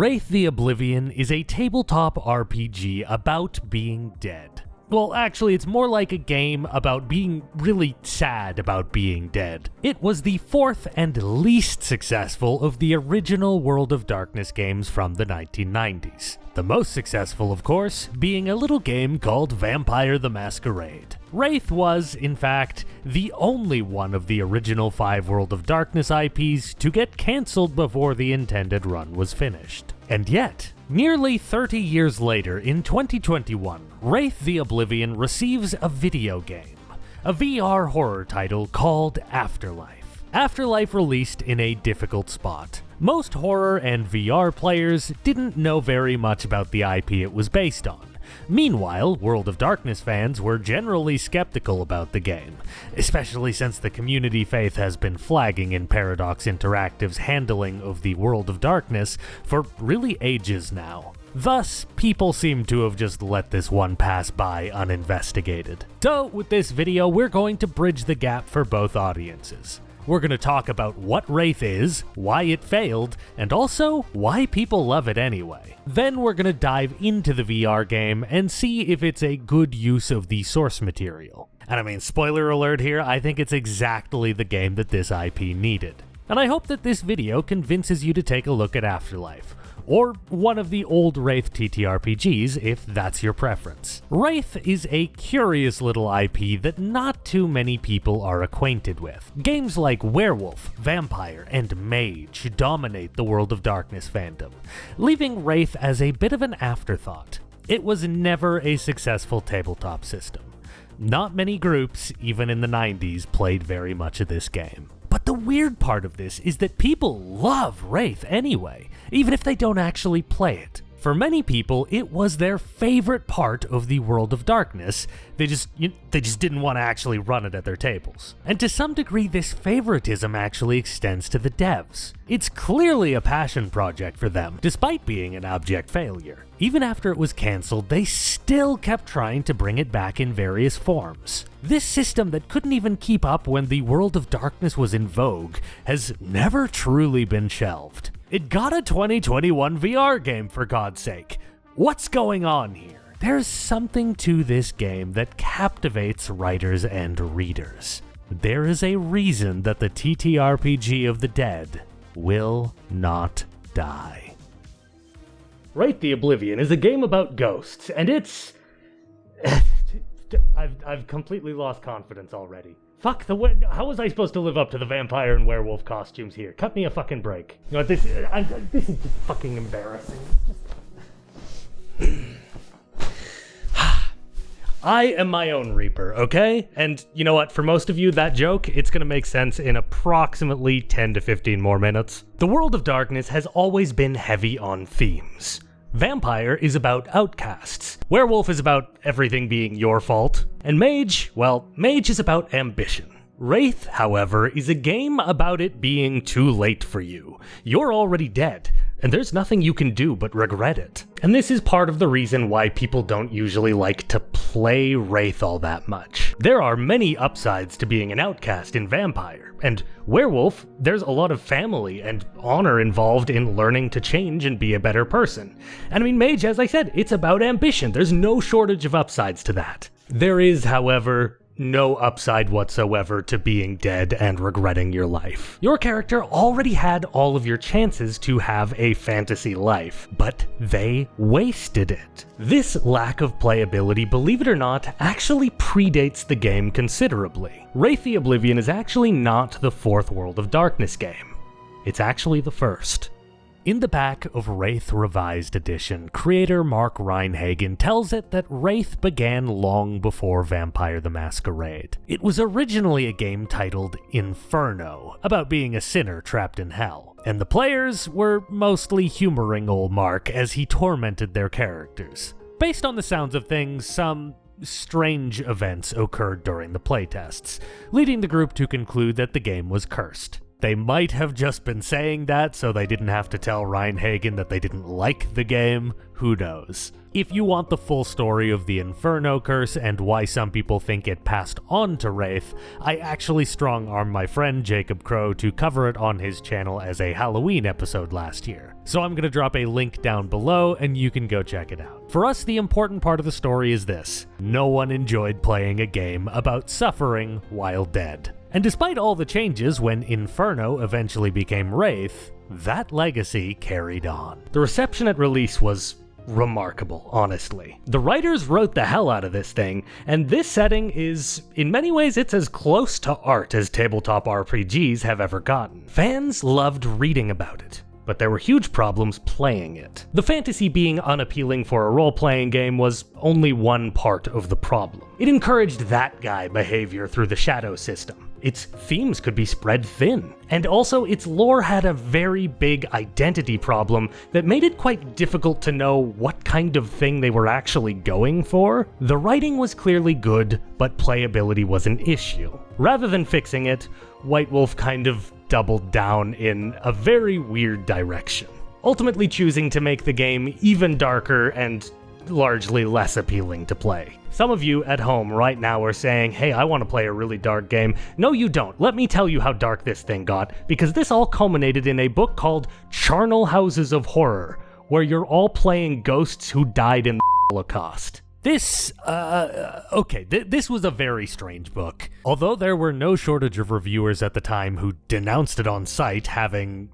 Wraith the Oblivion is a tabletop RPG about being dead. Well, actually, it's more like a game about being really sad about being dead. It was the fourth and least successful of the original World of Darkness games from the 1990s. The most successful, of course, being a little game called Vampire the Masquerade. Wraith was, in fact, the only one of the original 5 World of Darkness IPs to get cancelled before the intended run was finished. And yet, nearly 30 years later, in 2021, Wraith the Oblivion receives a video game, a VR horror title called Afterlife. Afterlife released in a difficult spot. Most horror and VR players didn't know very much about the IP it was based on. Meanwhile, World of Darkness fans were generally skeptical about the game, especially since the community faith has been flagging in Paradox Interactive's handling of the World of Darkness for really ages now. Thus, people seem to have just let this one pass by uninvestigated. So, with this video, we're going to bridge the gap for both audiences. We're going to talk about what Wraith is, why it failed, and also why people love it anyway. Then we're going to dive into the VR game and see if it's a good use of the source material. And I mean, spoiler alert here, I think it's exactly the game that this IP needed. And I hope that this video convinces you to take a look at Afterlife, or one of the old Wraith TTRPGs if that's your preference. Wraith is a curious little IP that not too many people are acquainted with. Games like Werewolf, Vampire, and Mage dominate the World of Darkness fandom, leaving Wraith as a bit of an afterthought. It was never a successful tabletop system. Not many groups, even in the 90s, played very much of this game. But the weird part of this is that people love Wraith anyway, even if they don't actually play it. For many people, it was their favorite part of the World of Darkness. They just didn't want to actually run it at their tables. And to some degree, this favoritism actually extends to the devs. It's clearly a passion project for them, despite being an abject failure. Even after it was cancelled, they still kept trying to bring it back in various forms. This system that couldn't even keep up when the World of Darkness was in vogue has never truly been shelved. It got a 2021 VR game, for God's sake. What's going on here? There's something to this game that captivates writers and readers. There is a reason that the TTRPG of the dead will not die. Wraith the Oblivion is a game about ghosts, and it's... I've completely lost confidence already. Fuck, how was I supposed to live up to the vampire and werewolf costumes here? Cut me a fucking break. You know what, this is just fucking embarrassing. I am my own Reaper, okay? And you know what, for most of you, that joke, it's gonna make sense in approximately 10 to 15 more minutes. The World of Darkness has always been heavy on themes. Vampire is about outcasts. Werewolf is about everything being your fault. And Mage, well, Mage is about ambition. Wraith, however, is a game about it being too late for you. You're already dead, and there's nothing you can do but regret it. And this is part of the reason why people don't usually like to play Wraith all that much. There are many upsides to being an outcast in Vampire, and Werewolf, there's a lot of family and honor involved in learning to change and be a better person. And I mean, Mage, as I said, it's about ambition. There's no shortage of upsides to that. There is, however, no upside whatsoever to being dead and regretting your life. Your character already had all of your chances to have a fantasy life, but they wasted it. This lack of playability, believe it or not, actually predates the game considerably. Wraith the Oblivion is actually not the fourth World of Darkness game. It's actually the first. In the back of Wraith Revised Edition, creator Mark Reinhagen tells it that Wraith began long before Vampire the Masquerade. It was originally a game titled Inferno, about being a sinner trapped in hell, and the players were mostly humoring old Mark as he tormented their characters. Based on the sounds of things, some strange events occurred during the playtests, leading the group to conclude that the game was cursed. They might have just been saying that so they didn't have to tell Ryan Hagan that they didn't like the game. Who knows? If you want the full story of the Inferno curse and why some people think it passed on to Wraith, I actually strong-armed my friend Jacob Crow to cover it on his channel as a Halloween episode last year. So I'm gonna drop a link down below and you can go check it out. For us, the important part of the story is this: no one enjoyed playing a game about suffering while dead. And despite all the changes when Inferno eventually became Wraith, that legacy carried on. The reception at release was remarkable, honestly. The writers wrote the hell out of this thing, and this setting is, in many ways, it's as close to art as tabletop RPGs have ever gotten. Fans loved reading about it, but there were huge problems playing it. The fantasy being unappealing for a role-playing game was only one part of the problem. It encouraged that guy behavior through the shadow system. Its themes could be spread thin. And also, its lore had a very big identity problem that made it quite difficult to know what kind of thing they were actually going for. The writing was clearly good, but playability was an issue. Rather than fixing it, White Wolf kind of doubled down in a very weird direction, ultimately choosing to make the game even darker and largely less appealing to play. Some of you at home right now are saying, hey, I want to play a really dark game. No, you don't. Let me tell you how dark this thing got, because this all culminated in a book called Charnel Houses of Horror, where you're all playing ghosts who died in the Holocaust. This was a very strange book. Although there were no shortage of reviewers at the time who denounced it on site, having,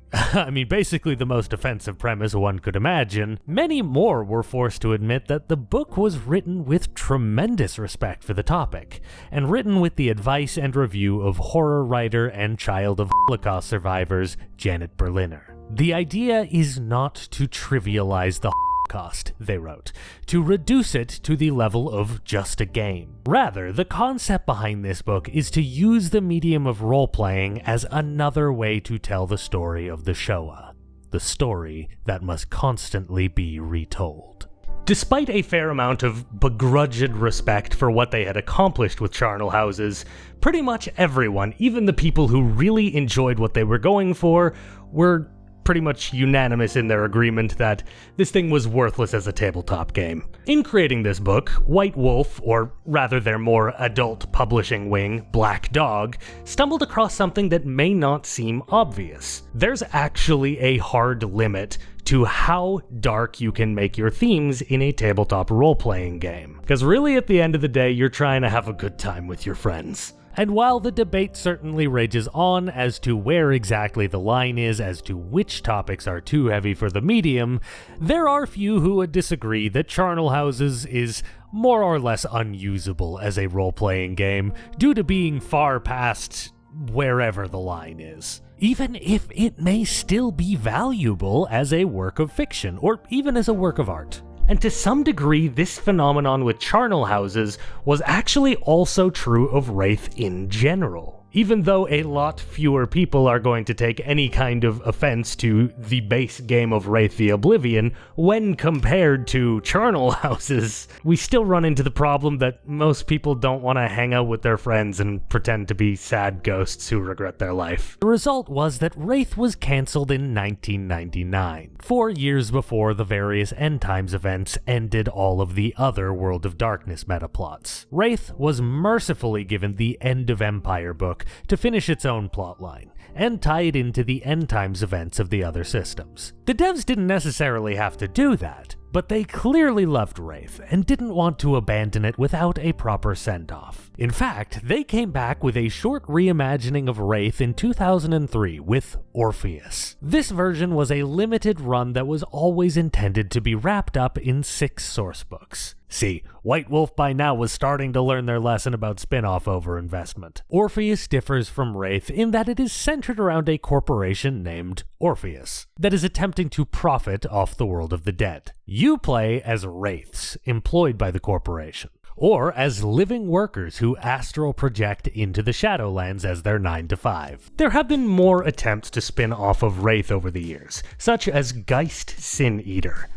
basically the most offensive premise one could imagine, many more were forced to admit that the book was written with tremendous respect for the topic, and written with the advice and review of horror writer and child of Holocaust survivors Janet Berliner. The idea is not to trivialize the Holocaust, they wrote, to reduce it to the level of just a game. Rather, the concept behind this book is to use the medium of role-playing as another way to tell the story of the Shoah, the story that must constantly be retold. Despite a fair amount of begrudged respect for what they had accomplished with Charnel Houses, pretty much everyone, even the people who really enjoyed what they were going for, were pretty much unanimous in their agreement that this thing was worthless as a tabletop game. In creating this book, White Wolf, or rather their more adult publishing wing, Black Dog, stumbled across something that may not seem obvious. There's actually a hard limit to how dark you can make your themes in a tabletop role-playing game. Because really, at the end of the day, you're trying to have a good time with your friends. And while the debate certainly rages on as to where exactly the line is as to which topics are too heavy for the medium, there are few who would disagree that Charnel Houses is more or less unusable as a role-playing game due to being far past wherever the line is. Even if it may still be valuable as a work of fiction, or even as a work of art. And to some degree, this phenomenon with Charnel Houses was actually also true of Wraith in general. Even though a lot fewer people are going to take any kind of offense to the base game of Wraith the Oblivion when compared to Charnel Houses, we still run into the problem that most people don't want to hang out with their friends and pretend to be sad ghosts who regret their life. The result was that Wraith was cancelled in 1999, 4 years before the various End Times events ended all of the other World of Darkness metaplots. Wraith was mercifully given the End of Empire book to finish its own plotline, and tie it into the End Times events of the other systems. The devs didn't necessarily have to do that, but they clearly loved Wraith and didn't want to abandon it without a proper send-off. In fact, they came back with a short reimagining of Wraith in 2003 with Orpheus. This version was a limited run that was always intended to be wrapped up in 6 sourcebooks. See, White Wolf by now was starting to learn their lesson about spin-off overinvestment. Orpheus differs from Wraith in that it is centered around a corporation named Orpheus that is attempting to profit off the world of the dead. You play as Wraiths employed by the corporation, or as living workers who astral project into the Shadowlands as their 9 to 5. There have been more attempts to spin off of Wraith over the years, such as Geist Sin Eater,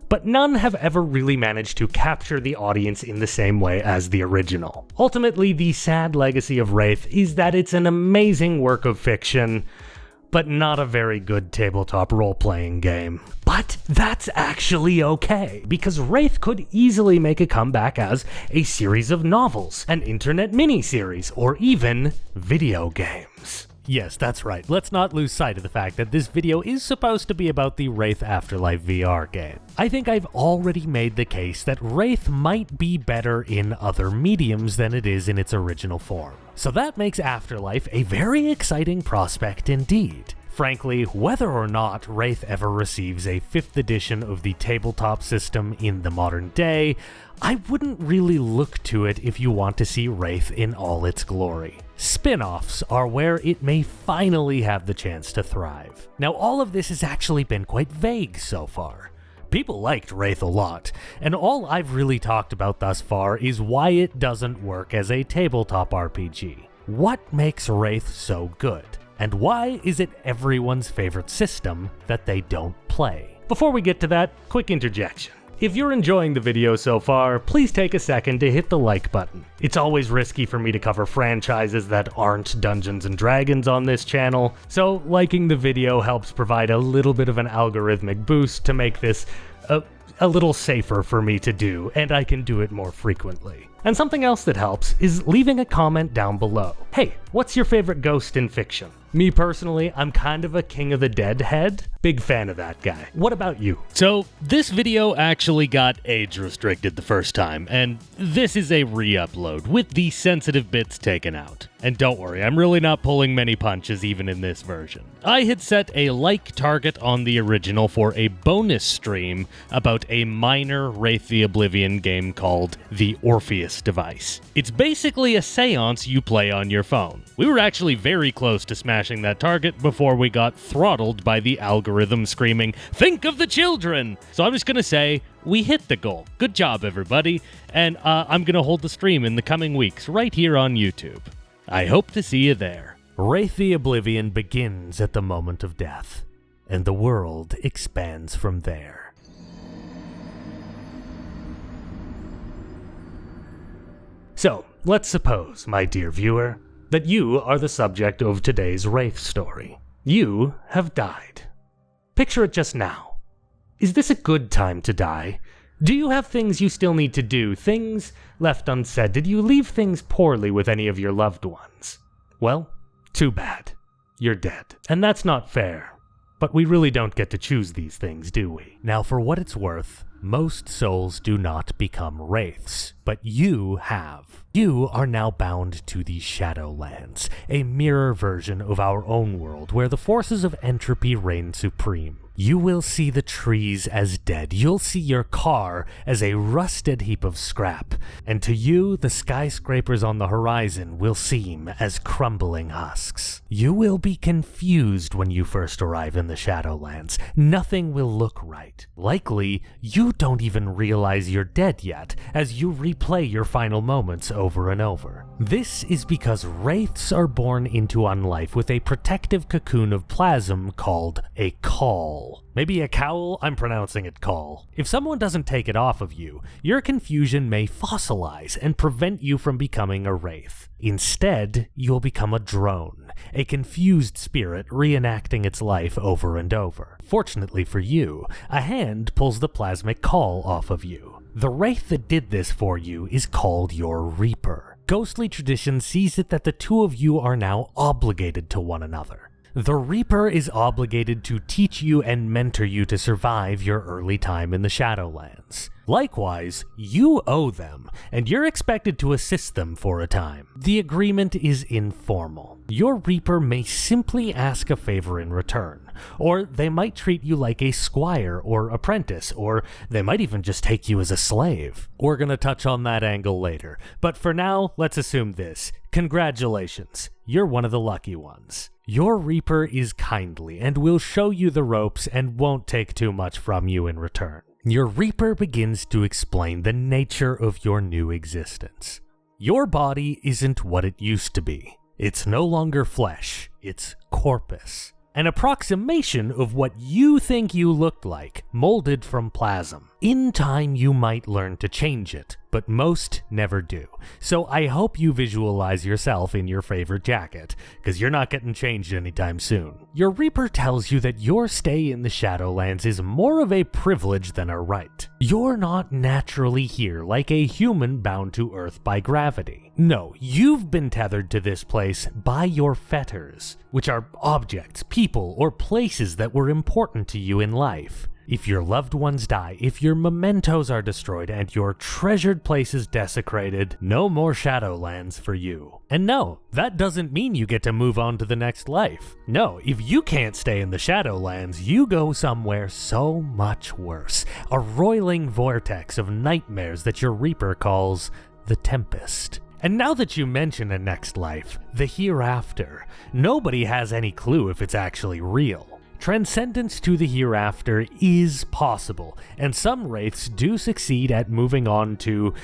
but none have ever really managed to capture the audience in the same way as the original. Ultimately, the sad legacy of Wraith is that it's an amazing work of fiction, but not a very good tabletop role-playing game. But that's actually okay, because Wraith could easily make a comeback as a series of novels, an internet miniseries, or even video games. Yes, that's right. Let's not lose sight of the fact that this video is supposed to be about the Wraith Afterlife VR game. I think I've already made the case that Wraith might be better in other mediums than it is in its original form. So that makes Afterlife a very exciting prospect indeed. Frankly, whether or not Wraith ever receives a 5th edition of the tabletop system in the modern day, I wouldn't really look to it if you want to see Wraith in all its glory. Spin-offs are where it may finally have the chance to thrive. Now, all of this has actually been quite vague so far. People liked Wraith a lot, and all I've really talked about thus far is why it doesn't work as a tabletop RPG. What makes Wraith so good? And why is it everyone's favorite system that they don't play? Before we get to that, quick interjection. If you're enjoying the video so far, please take a second to hit the like button. It's always risky for me to cover franchises that aren't Dungeons and Dragons on this channel, so liking the video helps provide a little bit of an algorithmic boost to make this a little safer for me to do, and I can do it more frequently. And something else that helps is leaving a comment down below. Hey, what's your favorite ghost in fiction? Me personally, I'm kind of a King of the Dead head. Big fan of that guy. What about you? So, this video actually got age restricted the first time, and this is a re-upload with the sensitive bits taken out. And don't worry, I'm really not pulling many punches even in this version. I had set a like target on the original for a bonus stream about a minor Wraith the Oblivion game called the Orpheus device. It's basically a seance you play on your phone. We were actually very close to smashing that target before we got throttled by the algorithm screaming, "Think of the children!" So I'm just gonna say, we hit the goal. Good job, everybody. And I'm gonna hold the stream in the coming weeks right here on YouTube. I hope to see you there. Wraith the Oblivion begins at the moment of death, and the world expands from there. So, let's suppose, my dear viewer, that you are the subject of today's Wraith story. You have died. Picture it just now. Is this a good time to die? Do you have things you still need to do, things left unsaid? Did you leave things poorly with any of your loved ones? Well, too bad. You're dead. And that's not fair. But we really don't get to choose these things, do we? Now, for what it's worth, most souls do not become wraiths, but you have. You are now bound to the Shadowlands, a mirror version of our own world where the forces of entropy reign supreme. You will see the trees as dead, you'll see your car as a rusted heap of scrap, and to you, the skyscrapers on the horizon will seem as crumbling husks. You will be confused when you first arrive in the Shadowlands. Nothing will look right. Likely, you don't even realize you're dead yet, as you replay your final moments over and over. This is because wraiths are born into unlife with a protective cocoon of plasm called a caul. Maybe a cowl? I'm pronouncing it caul. If someone doesn't take it off of you, your confusion may fossilize and prevent you from becoming a wraith. Instead, you'll become a drone, a confused spirit reenacting its life over and over. Fortunately for you, a hand pulls the plasmic caul off of you. The wraith that did this for you is called your Reaper. Ghostly tradition sees it that the two of you are now obligated to one another. The Reaper is obligated to teach you and mentor you to survive your early time in the Shadowlands. Likewise, you owe them, and you're expected to assist them for a time. The agreement is informal. Your Reaper may simply ask a favor in return, or they might treat you like a squire or apprentice, or they might even just take you as a slave. We're gonna touch on that angle later, but for now, let's assume this. Congratulations, you're one of the lucky ones. Your Reaper is kindly and will show you the ropes and won't take too much from you in return. Your Reaper begins to explain the nature of your new existence. Your body isn't what it used to be. It's no longer flesh, it's corpus. An approximation of what you think you looked like, molded from plasm. In time, you might learn to change it, but most never do. So I hope you visualize yourself in your favorite jacket, because you're not getting changed anytime soon. Your Reaper tells you that your stay in the Shadowlands is more of a privilege than a right. You're not naturally here like a human bound to Earth by gravity. No, you've been tethered to this place by your fetters, which are objects, people, or places that were important to you in life. If your loved ones die, if your mementos are destroyed, and your treasured places desecrated, no more Shadowlands for you. And no, that doesn't mean you get to move on to the next life. No, if you can't stay in the Shadowlands, you go somewhere so much worse. A roiling vortex of nightmares that your Reaper calls the Tempest. And now that you mention a next life, the hereafter, nobody has any clue if it's actually real. Transcendence to the hereafter is possible, and some wraiths do succeed at moving on to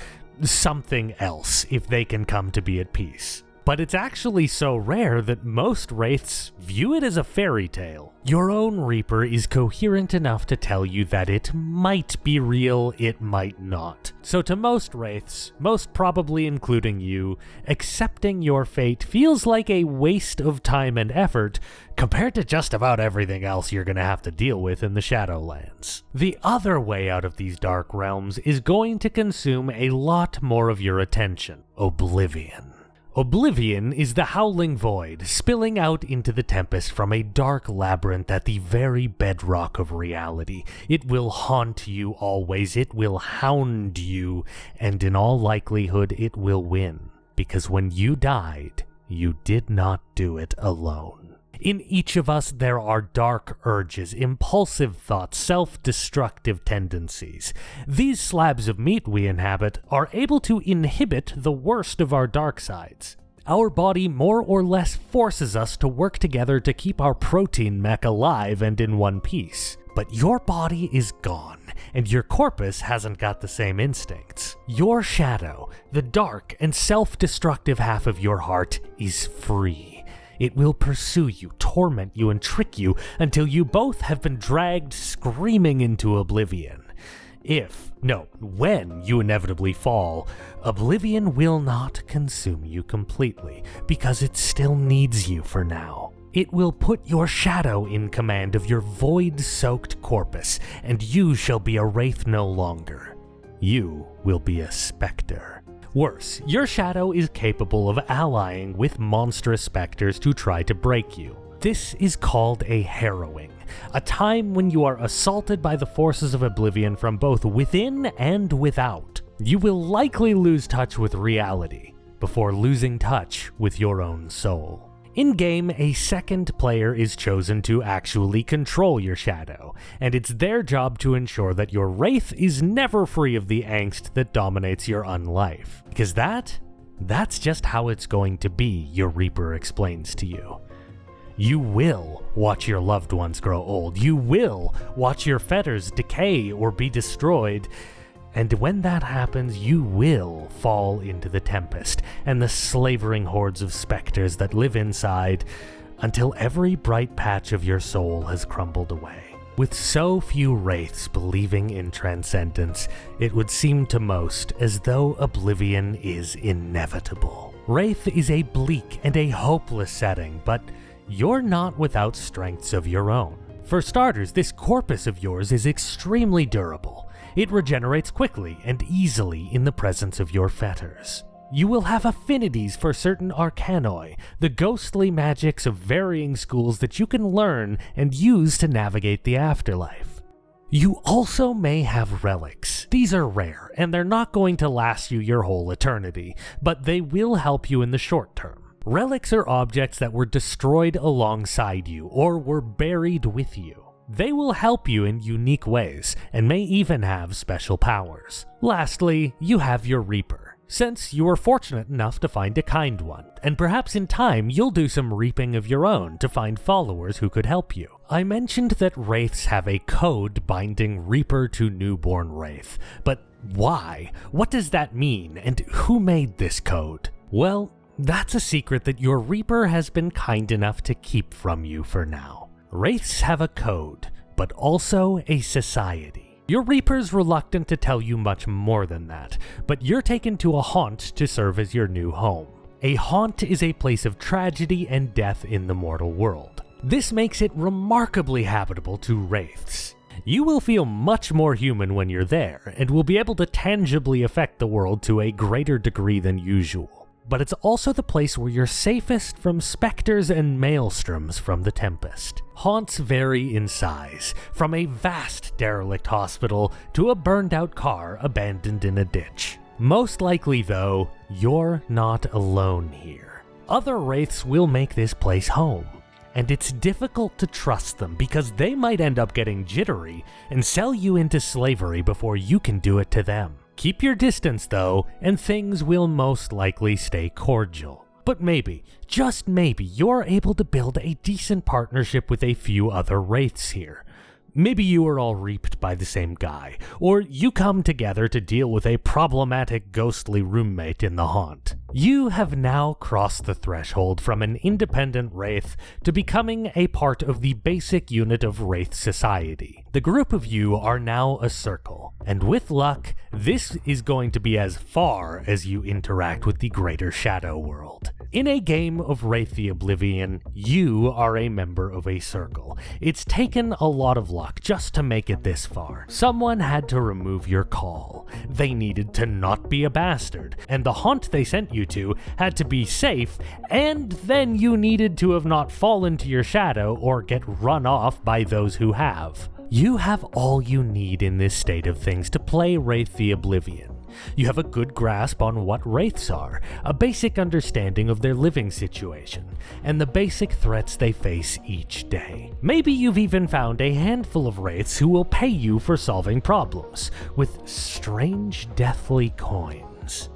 something else if they can come to be at peace. But it's actually so rare that most wraiths view it as a fairy tale. Your own Reaper is coherent enough to tell you that it might be real, it might not. So to most wraiths, most probably including you, accepting your fate feels like a waste of time and effort compared to just about everything else you're gonna have to deal with in the Shadowlands. The other way out of these dark realms is going to consume a lot more of your attention: Oblivion. Oblivion is the howling void spilling out into the Tempest from a dark labyrinth at the very bedrock of reality. It will haunt you always, it will hound you, and in all likelihood it will win. Because when you died, you did not do it alone. In each of us, there are dark urges, impulsive thoughts, self-destructive tendencies. These slabs of meat we inhabit are able to inhibit the worst of our dark sides. Our body more or less forces us to work together to keep our protein mech alive and in one piece. But your body is gone, and your corpus hasn't got the same instincts. Your shadow, the dark and self-destructive half of your heart, is free. It will pursue you, torment you, and trick you until you both have been dragged screaming into oblivion. When you inevitably fall, oblivion will not consume you completely, because it still needs you for now. It will put your shadow in command of your void-soaked corpus, and you shall be a wraith no longer. You will be a specter. Worse, your shadow is capable of allying with monstrous specters to try to break you. This is called a harrowing, a time when you are assaulted by the forces of oblivion from both within and without. You will likely lose touch with reality before losing touch with your own soul. In-game, a second player is chosen to actually control your shadow, and it's their job to ensure that your wraith is never free of the angst that dominates your unlife. Because that's just how it's going to be, your Reaper explains to you. You will watch your loved ones grow old, you will watch your fetters decay or be destroyed, and when that happens, you will fall into the Tempest and the slavering hordes of specters that live inside until every bright patch of your soul has crumbled away. With so few wraiths believing in transcendence, it would seem to most as though oblivion is inevitable. Wraith is a bleak and a hopeless setting, but you're not without strengths of your own. For starters, this corpus of yours is extremely durable. It regenerates quickly and easily in the presence of your fetters. You will have affinities for certain arcanoi, the ghostly magics of varying schools that you can learn and use to navigate the afterlife. You also may have relics. These are rare, and they're not going to last you your whole eternity, but they will help you in the short term. Relics are objects that were destroyed alongside you or were buried with you. They will help you in unique ways, and may even have special powers. Lastly, you have your Reaper, since you were fortunate enough to find a kind one, and perhaps in time you'll do some reaping of your own to find followers who could help you. I mentioned that wraiths have a code binding Reaper to newborn wraith, but why? What does that mean, and who made this code? Well, that's a secret that your Reaper has been kind enough to keep from you for now. Wraiths have a code, but also a society. Your Reaper's reluctant to tell you much more than that, but you're taken to a haunt to serve as your new home. A haunt is a place of tragedy and death in the mortal world. This makes it remarkably habitable to wraiths. You will feel much more human when you're there, and will be able to tangibly affect the world to a greater degree than usual. But it's also the place where you're safest from specters and maelstroms from the Tempest. Haunts vary in size, from a vast derelict hospital to a burned-out car abandoned in a ditch. Most likely, though, you're not alone here. Other wraiths will make this place home, and it's difficult to trust them because they might end up getting jittery and sell you into slavery before you can do it to them. Keep your distance though, and things will most likely stay cordial. But maybe, just maybe, you're able to build a decent partnership with a few other wraiths here. Maybe you are all reaped by the same guy, or you come together to deal with a problematic ghostly roommate in the haunt. You have now crossed the threshold from an independent wraith to becoming a part of the basic unit of wraith society. The group of you are now a circle, and with luck, this is going to be as far as you interact with the greater shadow world. In a game of Wraith the Oblivion, you are a member of a circle. It's taken a lot of luck just to make it this far. Someone had to remove your call. They needed to not be a bastard, and the haunt they sent you to had to be safe, and then you needed to have not fallen to your shadow or get run off by those who have. You have all you need in this state of things to play Wraith the Oblivion. You have a good grasp on what wraiths are, a basic understanding of their living situation, and the basic threats they face each day. Maybe you've even found a handful of wraiths who will pay you for solving problems, with strange deathly coins.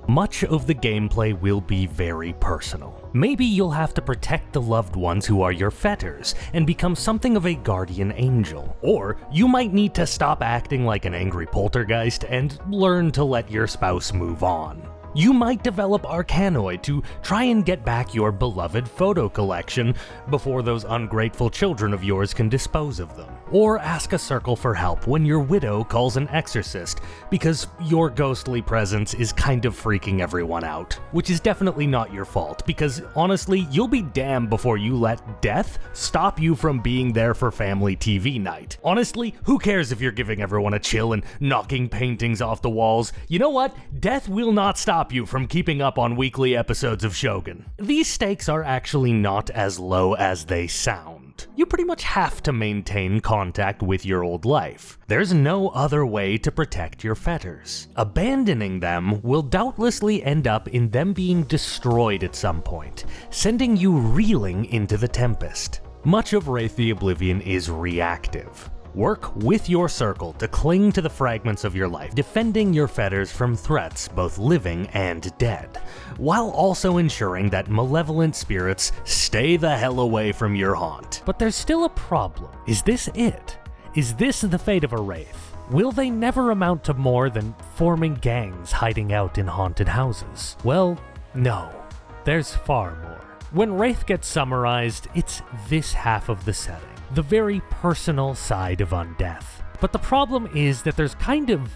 Much of the gameplay will be very personal. Maybe you'll have to protect the loved ones who are your fetters and become something of a guardian angel. Or you might need to stop acting like an angry poltergeist and learn to let your spouse move on. You might develop Arcanoid to try and get back your beloved photo collection before those ungrateful children of yours can dispose of them. Or ask a circle for help when your widow calls an exorcist because your ghostly presence is kind of freaking everyone out. Which is definitely not your fault, because honestly, you'll be damned before you let death stop you from being there for family TV night. Honestly, who cares if you're giving everyone a chill and knocking paintings off the walls? You know what? Death will not stop you from keeping up on weekly episodes of Shogun. These stakes are actually not as low as they sound. You pretty much have to maintain contact with your old life. There's no other way to protect your fetters. Abandoning them will doubtlessly end up in them being destroyed at some point, sending you reeling into the Tempest. Much of Wraith the Oblivion is reactive. Work with your circle to cling to the fragments of your life, defending your fetters from threats both living and dead, while also ensuring that malevolent spirits stay the hell away from your haunt. But there's still a problem. Is this it? Is this the fate of a wraith? Will they never amount to more than forming gangs hiding out in haunted houses? Well, no. There's far more. When Wraith gets summarized, it's this half of the setting. The very personal side of undeath. But the problem is that there's kind of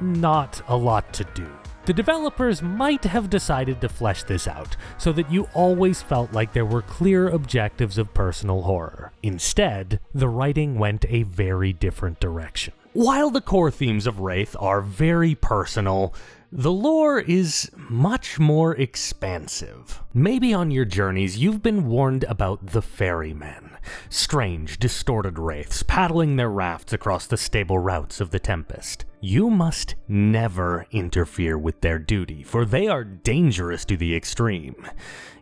not a lot to do. The developers might have decided to flesh this out so that you always felt like there were clear objectives of personal horror. Instead, the writing went a very different direction. While the core themes of Wraith are very personal, the lore is much more expansive. Maybe on your journeys you've been warned about the ferrymen, strange, distorted wraiths paddling their rafts across the stable routes of the Tempest. You must never interfere with their duty, for they are dangerous to the extreme.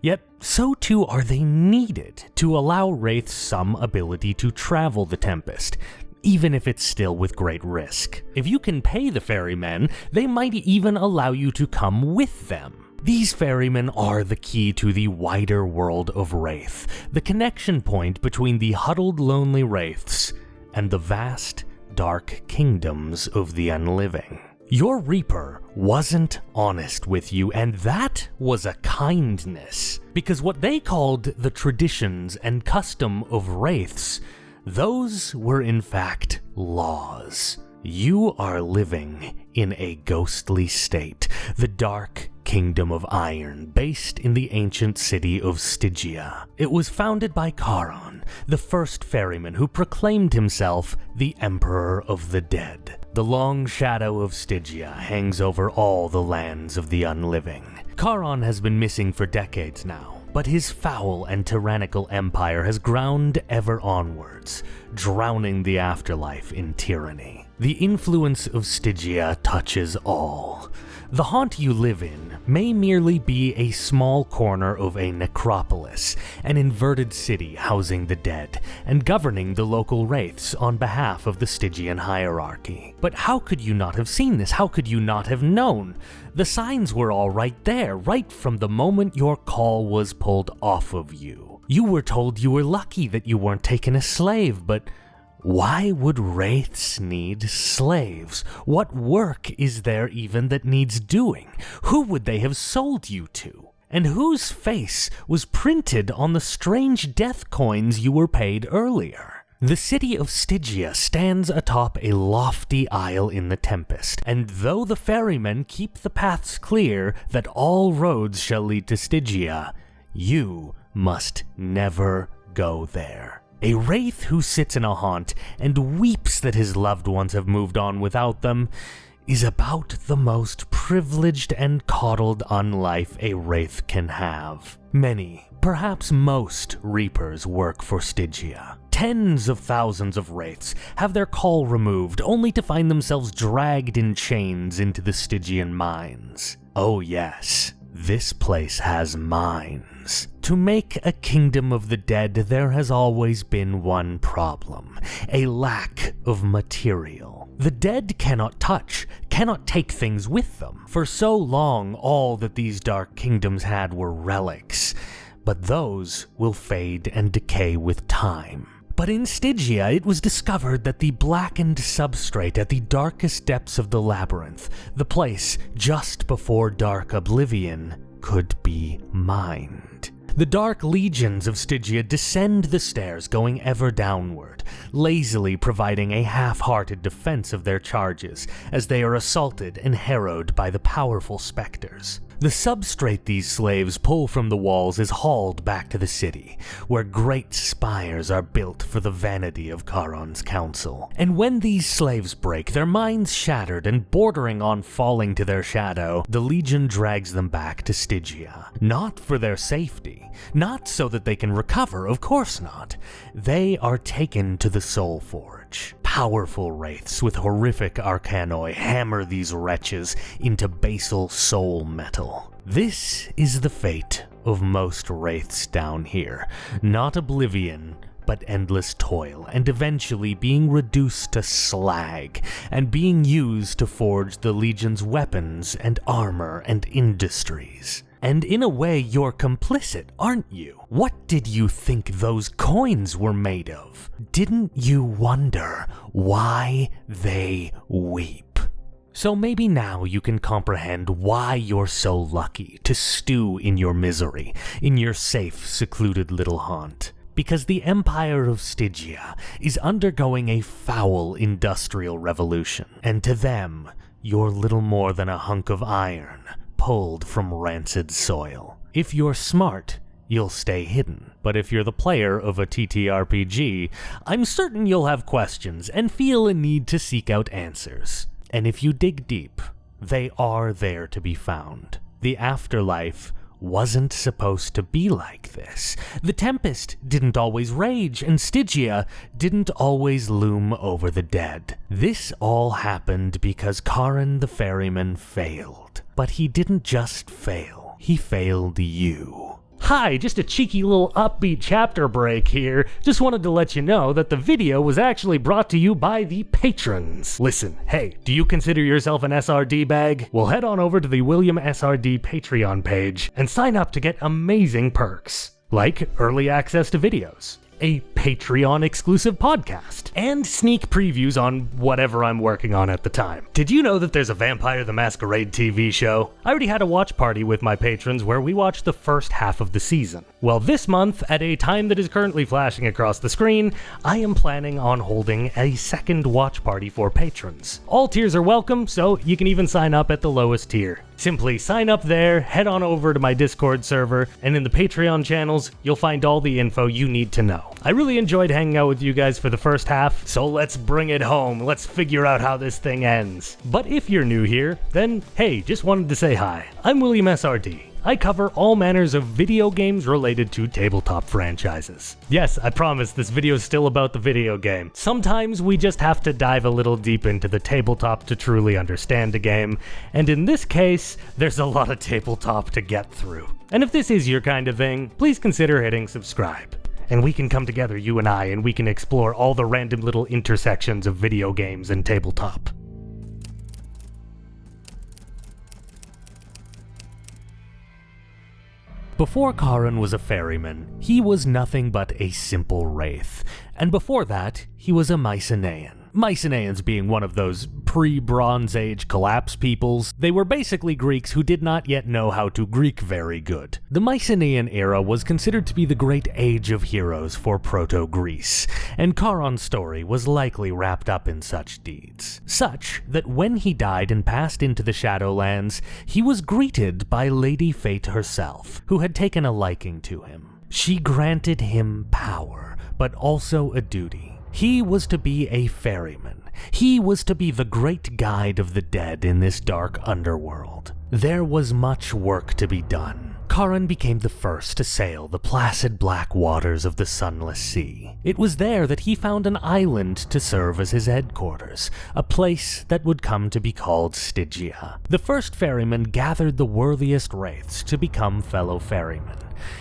Yet, so too are they needed to allow wraiths some ability to travel the Tempest, even if it's still with great risk. If you can pay the ferrymen, they might even allow you to come with them. These ferrymen are the key to the wider world of Wraith, the connection point between the huddled lonely wraiths and the vast, dark kingdoms of the unliving. Your Reaper wasn't honest with you, and that was a kindness, because what they called the traditions and custom of wraiths, those were in fact laws. You are living in a ghostly state, the dark kingdom of iron, based in the ancient city of Stygia. It was founded by Charon, the first ferryman who proclaimed himself the Emperor of the Dead. The long shadow of Stygia hangs over all the lands of the unliving. Charon has been missing for decades now, but his foul and tyrannical empire has ground ever onwards, drowning the afterlife in tyranny. The influence of Stygia touches all. The haunt you live in may merely be a small corner of a necropolis, an inverted city housing the dead and governing the local wraiths on behalf of the Stygian hierarchy. But how could you not have seen this? How could you not have known? The signs were all right there, right from the moment your call was pulled off of you. You were told you were lucky that you weren't taken as slave, but why would wraiths need slaves? What work is there even that needs doing? Who would they have sold you to? And whose face was printed on the strange death coins you were paid earlier? The city of Stygia stands atop a lofty isle in the Tempest, and though the ferrymen keep the paths clear that all roads shall lead to Stygia, you must never go there. A wraith who sits in a haunt and weeps that his loved ones have moved on without them is about the most privileged and coddled unlife a wraith can have. Many, perhaps most, reapers work for Stygia. Tens of thousands of wraiths have their call removed only to find themselves dragged in chains into the Stygian mines. Oh yes, this place has mines. To make a kingdom of the dead, there has always been one problem: a lack of material. The dead cannot touch, cannot take things with them. For so long, all that these dark kingdoms had were relics, but those will fade and decay with time. But in Stygia, it was discovered that the blackened substrate at the darkest depths of the labyrinth, the place just before dark oblivion, could be mined. The dark legions of Stygia descend the stairs, going ever downward, lazily providing a half-hearted defense of their charges as they are assaulted and harrowed by the powerful specters. The substrate these slaves pull from the walls is hauled back to the city, where great spires are built for the vanity of Charon's council. And when these slaves break, their minds shattered and bordering on falling to their shadow, the Legion drags them back to Stygia. Not for their safety, not so that they can recover, of course not. They are taken to the Soul Forge. Powerful wraiths with horrific arcanoi hammer these wretches into basal soul metal. This is the fate of most wraiths down here. Not oblivion, but endless toil, and eventually being reduced to slag, and being used to forge the Legion's weapons and armor and industries. And in a way, you're complicit, aren't you? What did you think those coins were made of? Didn't you wonder why they weep? So maybe now you can comprehend why you're so lucky to stew in your misery, in your safe, secluded little haunt. Because the Empire of Stygia is undergoing a foul industrial revolution, and to them, you're little more than a hunk of iron pulled from rancid soil. If you're smart, you'll stay hidden. But if you're the player of a TTRPG, I'm certain you'll have questions and feel a need to seek out answers. And if you dig deep, they are there to be found. The afterlife wasn't supposed to be like this. The Tempest didn't always rage, and Stygia didn't always loom over the dead. This all happened because Charon the Ferryman failed. But he didn't just fail, he failed you. Hi, just a cheeky little upbeat chapter break here. Just wanted to let you know that the video was actually brought to you by the patrons. Listen, hey, do you consider yourself an SRD bag? Well, head on over to the William SRD Patreon page and sign up to get amazing perks, like early access to videos, a Patreon-exclusive podcast, and sneak previews on whatever I'm working on at the time. Did you know that there's a Vampire the Masquerade TV show? I already had a watch party with my patrons where we watched the first half of the season. Well, this month, at a time that is currently flashing across the screen, I am planning on holding a second watch party for patrons. All tiers are welcome, so you can even sign up at the lowest tier. Simply sign up there, head on over to my Discord server, and in the Patreon channels, you'll find all the info you need to know. I really enjoyed hanging out with you guys for the first half, so let's bring it home. Let's figure out how this thing ends. But if you're new here, then hey, just wanted to say hi. I'm William SRD. I cover all manners of video games related to tabletop franchises. Yes, I promise this video is still about the video game. Sometimes we just have to dive a little deep into the tabletop to truly understand a game, and in this case, there's a lot of tabletop to get through. And if this is your kind of thing, please consider hitting subscribe. And we can come together, you and I, and we can explore all the random little intersections of video games and tabletop. Before Charon was a ferryman, he was nothing but a simple wraith, and before that, he was a Mycenaean. Mycenaeans being one of those pre-Bronze Age collapse peoples, they were basically Greeks who did not yet know how to Greek very good. The Mycenaean era was considered to be the great age of heroes for Proto-Greece, and Charon's story was likely wrapped up in such deeds. Such that when he died and passed into the Shadowlands, he was greeted by Lady Fate herself, who had taken a liking to him. She granted him power, but also a duty. He was to be a ferryman. He was to be the great guide of the dead in this dark underworld. There was much work to be done. Charon became the first to sail the placid black waters of the Sunless Sea. It was there that he found an island to serve as his headquarters, a place that would come to be called Stygia. The first ferryman gathered the worthiest wraiths to become fellow ferrymen,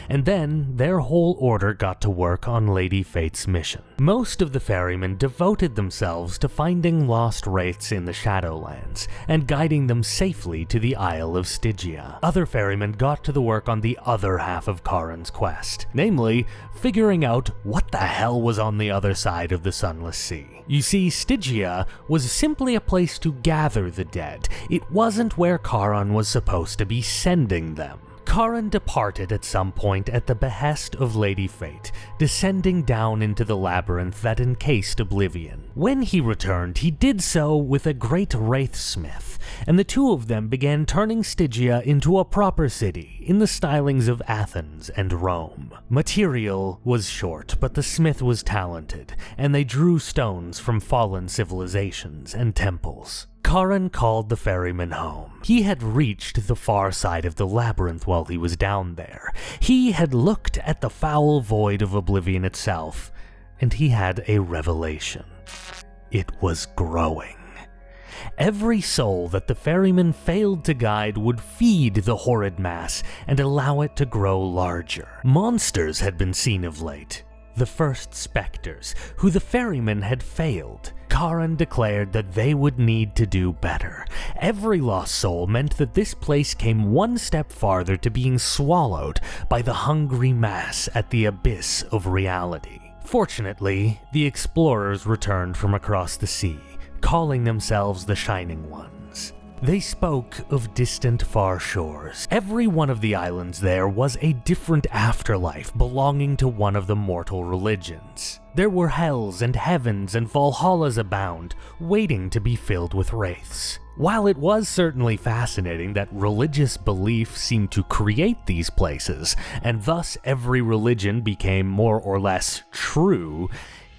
and then their whole order got to work on Lady Fate's mission. Most of the ferrymen devoted themselves to finding lost wraiths in the Shadowlands and guiding them safely to the Isle of Stygia. Other ferrymen got to the work on the other half of Charon's quest, namely, figuring out what the hell was on the other side of the Sunless Sea. You see, Stygia was simply a place to gather the dead. It wasn't where Charon was supposed to be sending them. Charon departed at some point at the behest of Lady Fate, descending down into the labyrinth that encased Oblivion. When he returned, he did so with a great wraithsmith, and the two of them began turning Stygia into a proper city in the stylings of Athens and Rome. Material was short, but the smith was talented, and they drew stones from fallen civilizations and temples. Charon called the ferryman home. He had reached the far side of the labyrinth while he was down there. He had looked at the foul void of Oblivion itself, and he had a revelation. It was growing. Every soul that the ferryman failed to guide would feed the horrid mass and allow it to grow larger. Monsters had been seen of late. The first specters, who the ferryman had failed. Charon declared that they would need to do better. Every lost soul meant that this place came one step farther to being swallowed by the hungry mass at the abyss of reality. Fortunately, the explorers returned from across the sea, calling themselves the Shining Ones. They spoke of distant far shores. Every one of the islands there was a different afterlife belonging to one of the mortal religions. There were hells and heavens and Valhallas abound, waiting to be filled with wraiths. While it was certainly fascinating that religious belief seemed to create these places, and thus every religion became more or less true,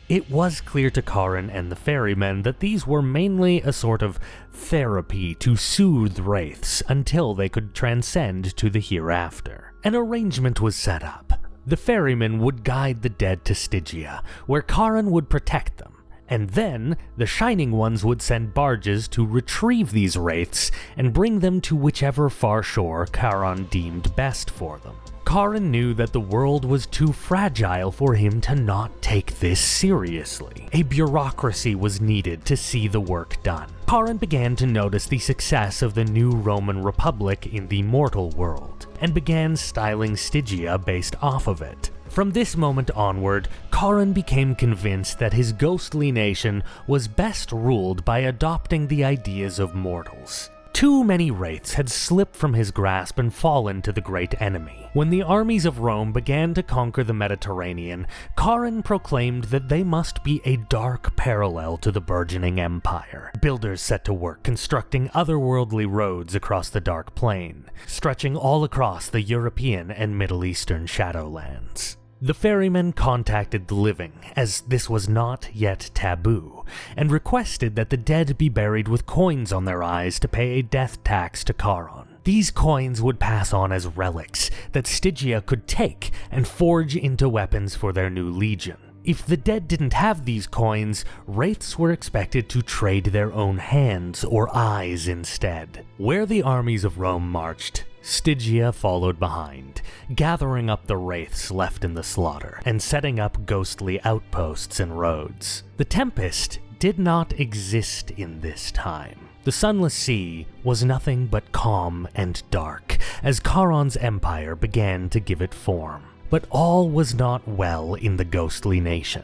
it was clear to Charon and the ferrymen that these were mainly a sort of therapy to soothe wraiths until they could transcend to the hereafter. An arrangement was set up. The ferrymen would guide the dead to Stygia, where Charon would protect them, and then the Shining Ones would send barges to retrieve these wraiths and bring them to whichever far shore Charon deemed best for them. Charon knew that the world was too fragile for him to not take this seriously. A bureaucracy was needed to see the work done. Charon began to notice the success of the new Roman Republic in the mortal world, and began styling Stygia based off of it. From this moment onward, Karin became convinced that his ghostly nation was best ruled by adopting the ideas of mortals. Too many wraiths had slipped from his grasp and fallen to the great enemy. When the armies of Rome began to conquer the Mediterranean, Karin proclaimed that they must be a dark parallel to the burgeoning empire. Builders set to work constructing otherworldly roads across the Dark Plain, stretching all across the European and Middle Eastern Shadowlands. The ferryman contacted the living, as this was not yet taboo, and requested that the dead be buried with coins on their eyes to pay a death tax to Charon. These coins would pass on as relics that Stygia could take and forge into weapons for their new legion. If the dead didn't have these coins, wraiths were expected to trade their own hands or eyes instead. Where the armies of Rome marched, Stygia followed behind, gathering up the wraiths left in the slaughter and setting up ghostly outposts and roads. The Tempest did not exist in this time. The Sunless Sea was nothing but calm and dark as Charon's empire began to give it form. But all was not well in the ghostly nation.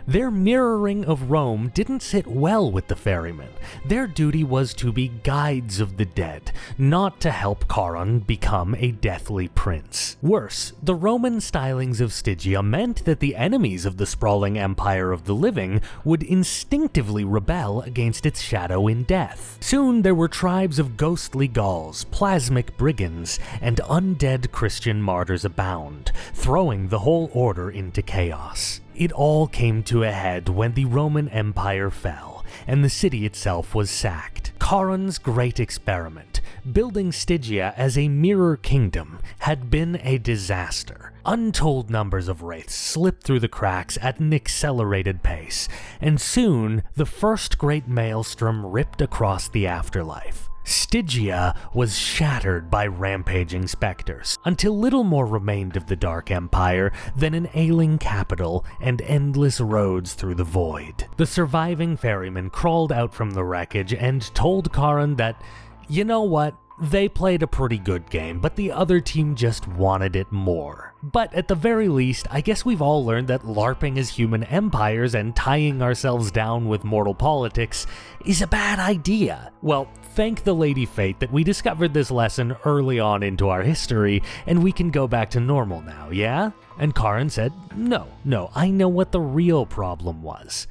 Their mirroring of Rome didn't sit well with the ferrymen. Their duty was to be guides of the dead, not to help Charon become a deathly prince. Worse, the Roman stylings of Stygia meant that the enemies of the sprawling empire of the living would instinctively rebel against its shadow in death. Soon there were tribes of ghostly Gauls, plasmic brigands, and undead Christian martyrs abound, throwing the whole order into chaos. It all came to a head when the Roman Empire fell, and the city itself was sacked. Charon's great experiment, building Stygia as a mirror kingdom, had been a disaster. Untold numbers of wraiths slipped through the cracks at an accelerated pace, and soon the first great maelstrom ripped across the afterlife. Stygia was shattered by rampaging specters, until little more remained of the Dark Empire than an ailing capital and endless roads through the void. The surviving ferryman crawled out from the wreckage and told Charon that, you know what, they played a pretty good game, but the other team just wanted it more. But at the very least, I guess we've all learned that LARPing as human empires and tying ourselves down with mortal politics is a bad idea. Well, thank the Lady Fate that we discovered this lesson early on into our history, and we can go back to normal now, yeah? And Charon said, no, I know what the real problem was.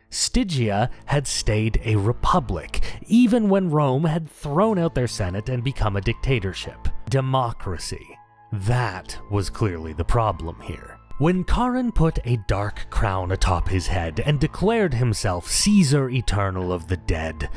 Stygia had stayed a republic, even when Rome had thrown out their senate and become a dictatorship. Democracy. That was clearly the problem here. When Charon put a dark crown atop his head and declared himself Caesar Eternal of the Dead,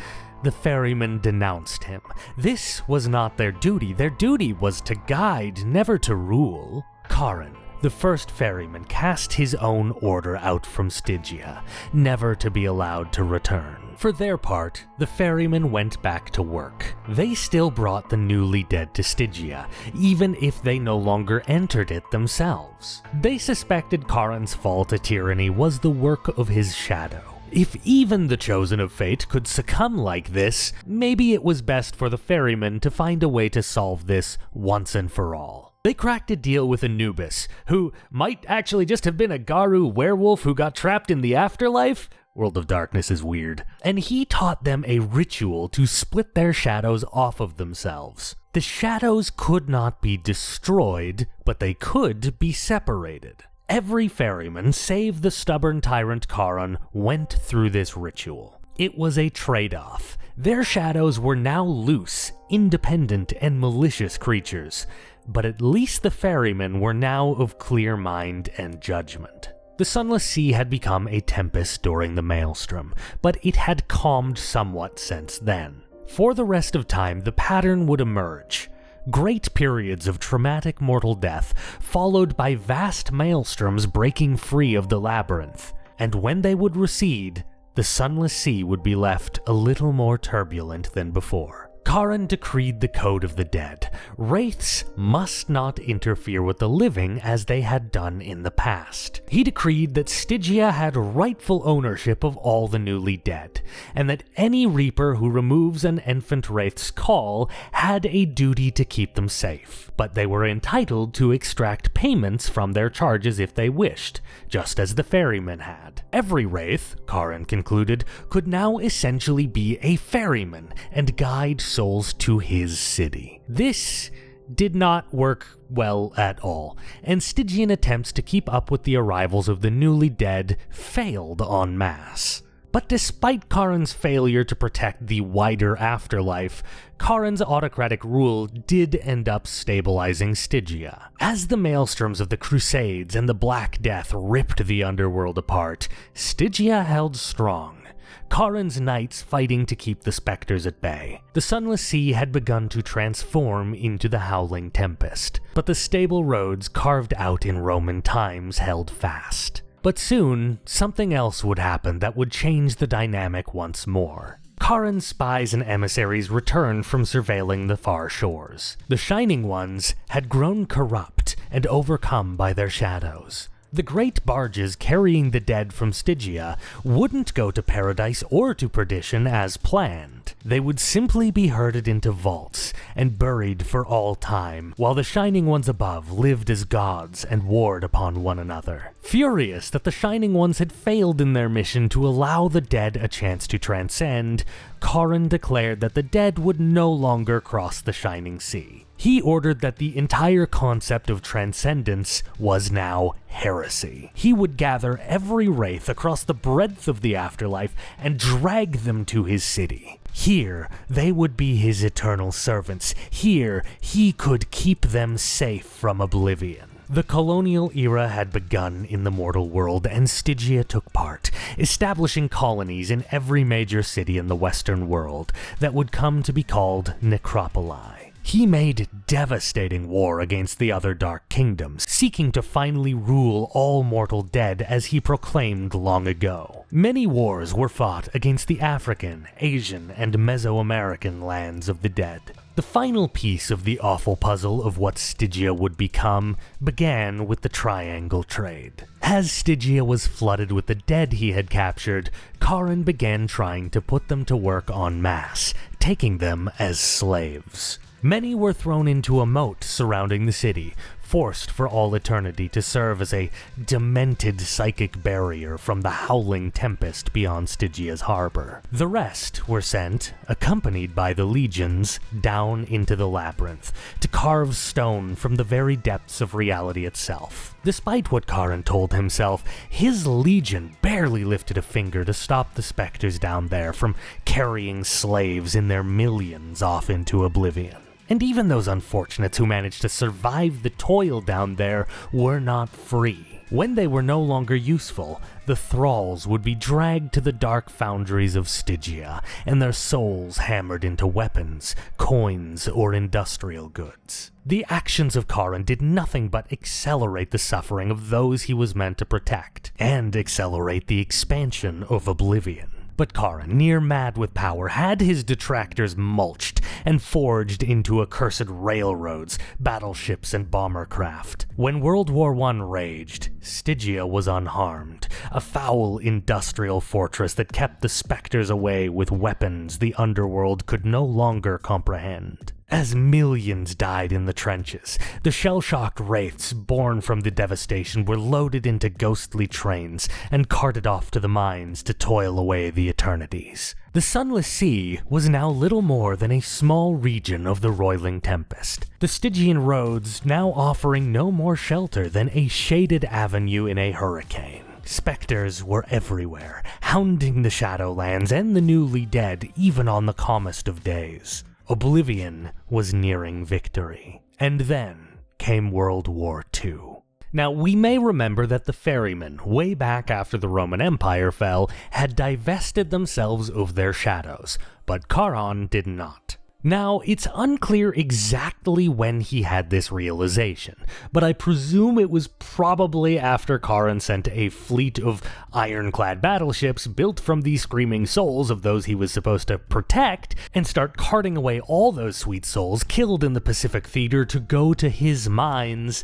the ferrymen denounced him. This was not their duty. Their duty was to guide, never to rule. Charon, the first ferryman, cast his own order out from Stygia, never to be allowed to return. For their part, the ferrymen went back to work. They still brought the newly dead to Stygia, even if they no longer entered it themselves. They suspected Charon's fall to tyranny was the work of his shadow. If even the chosen of fate could succumb like this, maybe it was best for the ferrymen to find a way to solve this once and for all. They cracked a deal with Anubis, who might actually just have been a Garu werewolf who got trapped in the afterlife. World of Darkness is weird. And he taught them a ritual to split their shadows off of themselves. The shadows could not be destroyed, but they could be separated. Every ferryman, save the stubborn tyrant Charon, went through this ritual. It was a trade-off. Their shadows were now loose, independent, and malicious creatures, but at least the ferrymen were now of clear mind and judgment. The Sunless Sea had become a tempest during the Maelstrom, but it had calmed somewhat since then. For the rest of time, the pattern would emerge. Great periods of traumatic mortal death, followed by vast maelstroms breaking free of the labyrinth. And when they would recede, the Sunless Sea would be left a little more turbulent than before. Charon decreed the Code of the Dead. Wraiths must not interfere with the living as they had done in the past. He decreed that Stygia had rightful ownership of all the newly dead, and that any Reaper who removes an infant Wraith's call had a duty to keep them safe, but they were entitled to extract payments from their charges if they wished, just as the ferryman had. Every Wraith, Charon concluded, could now essentially be a ferryman and guide souls to his city. This did not work well at all, and Stygian attempts to keep up with the arrivals of the newly dead failed en masse. But despite Charon's failure to protect the wider afterlife, Charon's autocratic rule did end up stabilizing Stygia. As the maelstroms of the Crusades and the Black Death ripped the underworld apart, Stygia held strong. Charon's knights fighting to keep the specters at bay. The Sunless Sea had begun to transform into the Howling Tempest, but the stable roads carved out in Roman times held fast. But soon, something else would happen that would change the dynamic once more. Charon's spies and emissaries returned from surveilling the far shores. The Shining Ones had grown corrupt and overcome by their shadows. The great barges carrying the dead from Stygia wouldn't go to paradise or to perdition as planned. They would simply be herded into vaults and buried for all time, while the Shining Ones above lived as gods and warred upon one another. Furious that the Shining Ones had failed in their mission to allow the dead a chance to transcend, Charon declared that the dead would no longer cross the Shining Sea. He ordered that the entire concept of transcendence was now heresy. He would gather every Wraith across the breadth of the afterlife and drag them to his city. Here, they would be his eternal servants. Here, he could keep them safe from oblivion. The colonial era had begun in the mortal world, and Stygia took part, establishing colonies in every major city in the Western world that would come to be called necropoli. He made devastating war against the other Dark Kingdoms, seeking to finally rule all mortal dead as he proclaimed long ago. Many wars were fought against the African, Asian, and Mesoamerican lands of the dead. The final piece of the awful puzzle of what Stygia would become began with the Triangle Trade. As Stygia was flooded with the dead he had captured, Charon began trying to put them to work en masse, taking them as slaves. Many were thrown into a moat surrounding the city, forced for all eternity to serve as a demented psychic barrier from the howling tempest beyond Stygia's harbor. The rest were sent, accompanied by the legions, down into the labyrinth, to carve stone from the very depths of reality itself. Despite what Charon told himself, his legion barely lifted a finger to stop the specters down there from carrying slaves in their millions off into oblivion. And even those unfortunates who managed to survive the toil down there were not free. When they were no longer useful, the thralls would be dragged to the dark foundries of Stygia, and their souls hammered into weapons, coins, or industrial goods. The actions of Charon did nothing but accelerate the suffering of those he was meant to protect, and accelerate the expansion of oblivion. But Charon, near mad with power, had his detractors mulched and forged into accursed railroads, battleships, and bomber craft. When World War I raged, Stygia was unharmed, a foul industrial fortress that kept the specters away with weapons the underworld could no longer comprehend. As millions died in the trenches, the shell-shocked wraiths born from the devastation were loaded into ghostly trains and carted off to the mines to toil away the eternities. The Sunless Sea was now little more than a small region of the roiling tempest, the Stygian roads now offering no more shelter than a shaded avenue in a hurricane. Specters were everywhere, hounding the Shadowlands and the newly dead even on the calmest of days. Oblivion was nearing victory. And then came World War II. Now, we may remember that the ferrymen, way back after the Roman Empire fell, had divested themselves of their shadows, but Charon did not. Now, it's unclear exactly when he had this realization, but I presume it was probably after Kharon sent a fleet of ironclad battleships built from the screaming souls of those he was supposed to protect, and start carting away all those sweet souls killed in the Pacific Theater to go to his mines.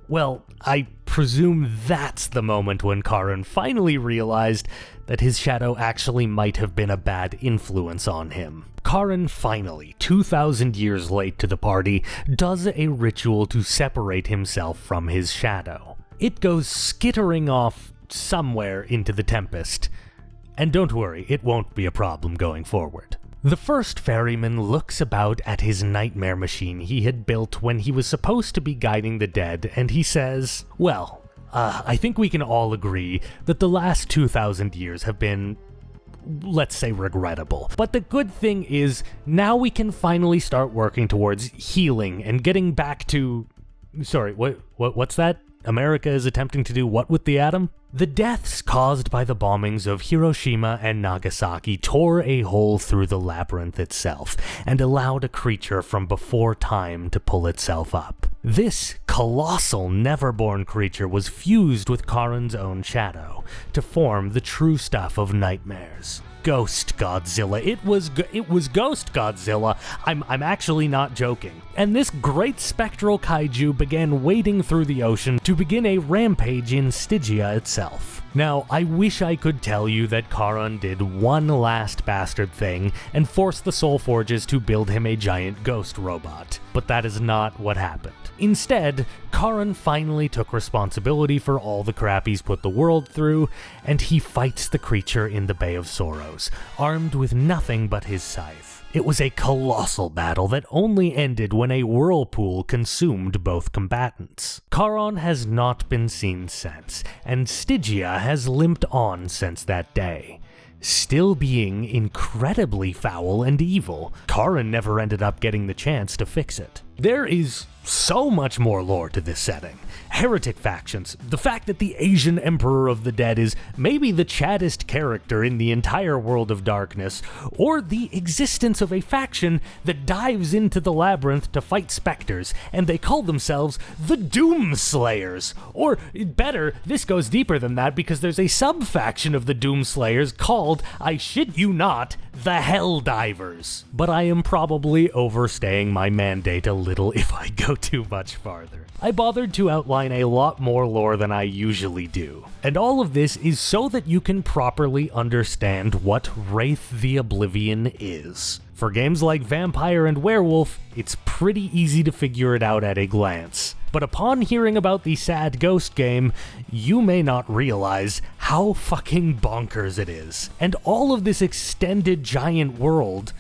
Well, I presume that's the moment when Kharon finally realized that his shadow actually might have been a bad influence on him. Kharon finally, 2,000 years late to the party, does a ritual to separate himself from his shadow. It goes skittering off somewhere into the Tempest, and don't worry, it won't be a problem going forward. The first ferryman looks about at his nightmare machine he had built when he was supposed to be guiding the dead, and he says, well, I think we can all agree that the last 2,000 years have been, let's say, regrettable. But the good thing is, now we can finally start working towards healing and getting back to... Sorry, what's that? America is attempting to do what with the atom? The deaths caused by the bombings of Hiroshima and Nagasaki tore a hole through the labyrinth itself and allowed a creature from before time to pull itself up. This colossal never-born creature was fused with Kharon's own shadow to form the true stuff of nightmares. Ghost Godzilla. It was Ghost Godzilla. I'm actually not joking. And this great spectral kaiju began wading through the ocean to begin a rampage in Stygia itself. Now, I wish I could tell you that Kharon did one last bastard thing and forced the Soul Forges to build him a giant ghost robot, but that is not what happened. Instead, Kharon finally took responsibility for all the crap he's put the world through, and he fights the creature in the Bay of Sorrows, armed with nothing but his scythe. It was a colossal battle that only ended when a whirlpool consumed both combatants. Kharon has not been seen since, and Stygia has limped on since that day. Still being incredibly foul and evil, Kharon never ended up getting the chance to fix it. There is so much more lore to this setting. Heretic factions, the fact that the Asian Emperor of the Dead is maybe the chaddest character in the entire world of darkness, or the existence of a faction that dives into the labyrinth to fight specters, and they call themselves the Doomslayers. Or better, this goes deeper than that because there's a sub-faction of the Doomslayers called, I shit you not, the Helldivers. But I am probably overstaying my mandate a little if I go too much farther. I bothered to outline a lot more lore than I usually do, and all of this is so that you can properly understand what Wraith the Oblivion is. For games like Vampire and Werewolf, it's pretty easy to figure it out at a glance. But upon hearing about the sad ghost game, you may not realize how fucking bonkers it is. And all of this extended giant world,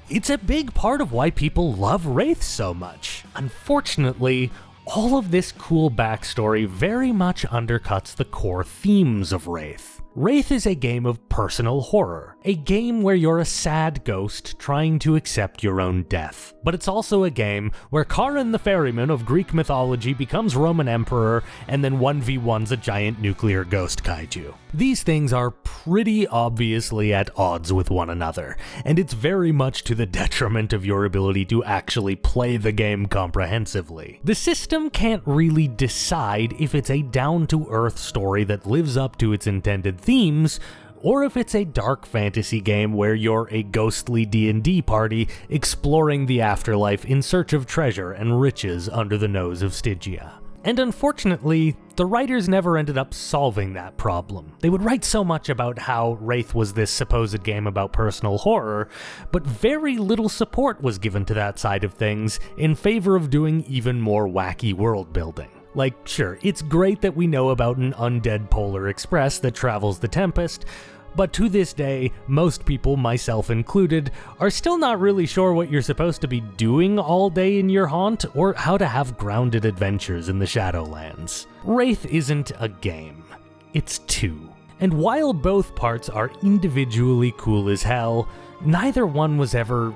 it's a big part of why people love Wraith so much. Unfortunately, all of this cool backstory very much undercuts the core themes of Wraith. Wraith is a game of personal horror, a game where you're a sad ghost trying to accept your own death. But it's also a game where Kharon the ferryman of Greek mythology becomes Roman emperor and then 1v1s a giant nuclear ghost kaiju. These things are pretty obviously at odds with one another, and it's very much to the detriment of your ability to actually play the game comprehensively. The system can't really decide if it's a down-to-earth story that lives up to its intended themes, or if it's a dark fantasy game where you're a ghostly D&D party exploring the afterlife in search of treasure and riches under the nose of Stygia. And unfortunately, the writers never ended up solving that problem. They would write so much about how Wraith was this supposed game about personal horror, but very little support was given to that side of things in favor of doing even more wacky world building. Like, sure, it's great that we know about an undead polar express that travels the Tempest, but to this day, most people, myself included, are still not really sure what you're supposed to be doing all day in your haunt, or how to have grounded adventures in the Shadowlands. Wraith isn't a game, it's two. And while both parts are individually cool as hell, neither one was ever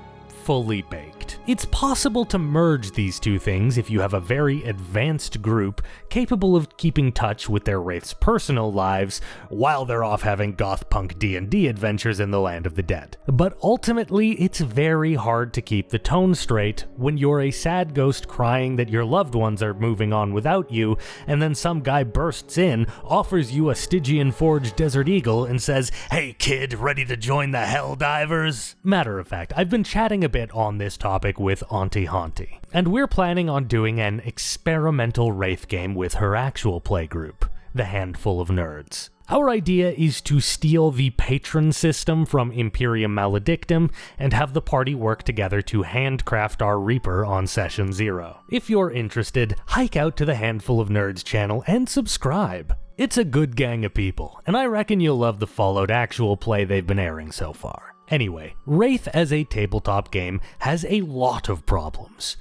fully baked. It's possible to merge these two things if you have a very advanced group capable of keeping touch with their Wraith's personal lives while they're off having goth punk D&D adventures in the land of the dead. But ultimately, it's very hard to keep the tone straight when you're a sad ghost crying that your loved ones are moving on without you, and then some guy bursts in, offers you a Stygian forged Desert Eagle, and says, "Hey kid, ready to join the Helldivers?" Matter of fact, I've been chatting a bit on this topic with Auntie Hauntie, and we're planning on doing an experimental Wraith game with her actual playgroup, the Handful of Nerds. Our idea is to steal the patron system from Imperium Maledictum and have the party work together to handcraft our Reaper on Session 0. If you're interested, hike out to the Handful of Nerds channel and subscribe. It's a good gang of people, and I reckon you'll love the followed actual play they've been airing so far. Anyway, Wraith as a tabletop game has a lot of problems.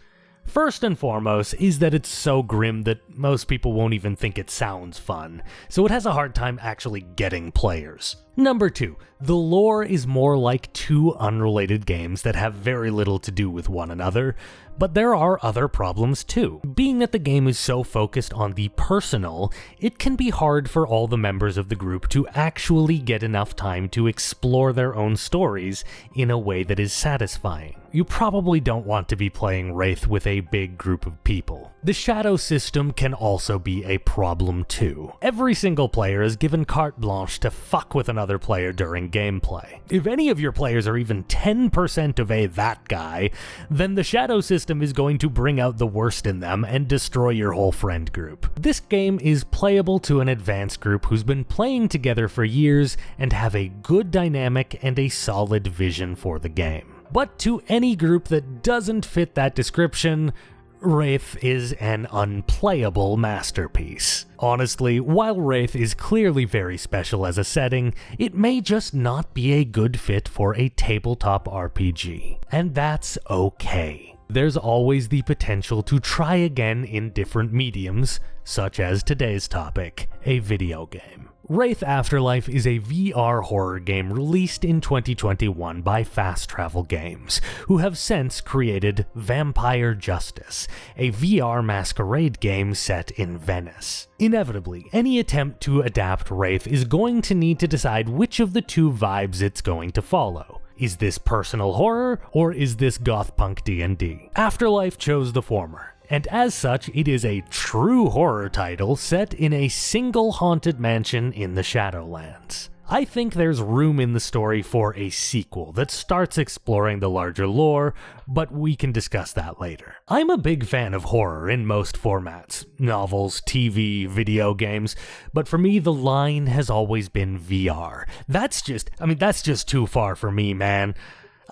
First and foremost is that it's so grim that most people won't even think it sounds fun, so it has a hard time actually getting players. Number 2, the lore is more like two unrelated games that have very little to do with one another, but there are other problems too. Being that the game is so focused on the personal, it can be hard for all the members of the group to actually get enough time to explore their own stories in a way that is satisfying. You probably don't want to be playing Wraith with a big group of people. The shadow system can also be a problem too. Every single player is given carte blanche to fuck with another player during gameplay. If any of your players are even 10% of that guy, then the shadow system is going to bring out the worst in them and destroy your whole friend group. This game is playable to an advanced group who's been playing together for years and have a good dynamic and a solid vision for the game. But to any group that doesn't fit that description, Wraith is an unplayable masterpiece. Honestly, while Wraith is clearly very special as a setting, it may just not be a good fit for a tabletop RPG. And that's okay. There's always the potential to try again in different mediums, such as today's topic, a video game. Wraith Afterlife is a VR horror game released in 2021 by Fast Travel Games, who have since created Vampire Justice, a VR masquerade game set in Venice. Inevitably, any attempt to adapt Wraith is going to need to decide which of the two vibes it's going to follow. Is this personal horror, or is this goth punk D&D? Afterlife chose the former, and as such, it is a true horror title set in a single haunted mansion in the Shadowlands. I think there's room in the story for a sequel that starts exploring the larger lore, but we can discuss that later. I'm a big fan of horror in most formats, novels, TV, video games, but for me the line has always been VR. That's just too far for me, man.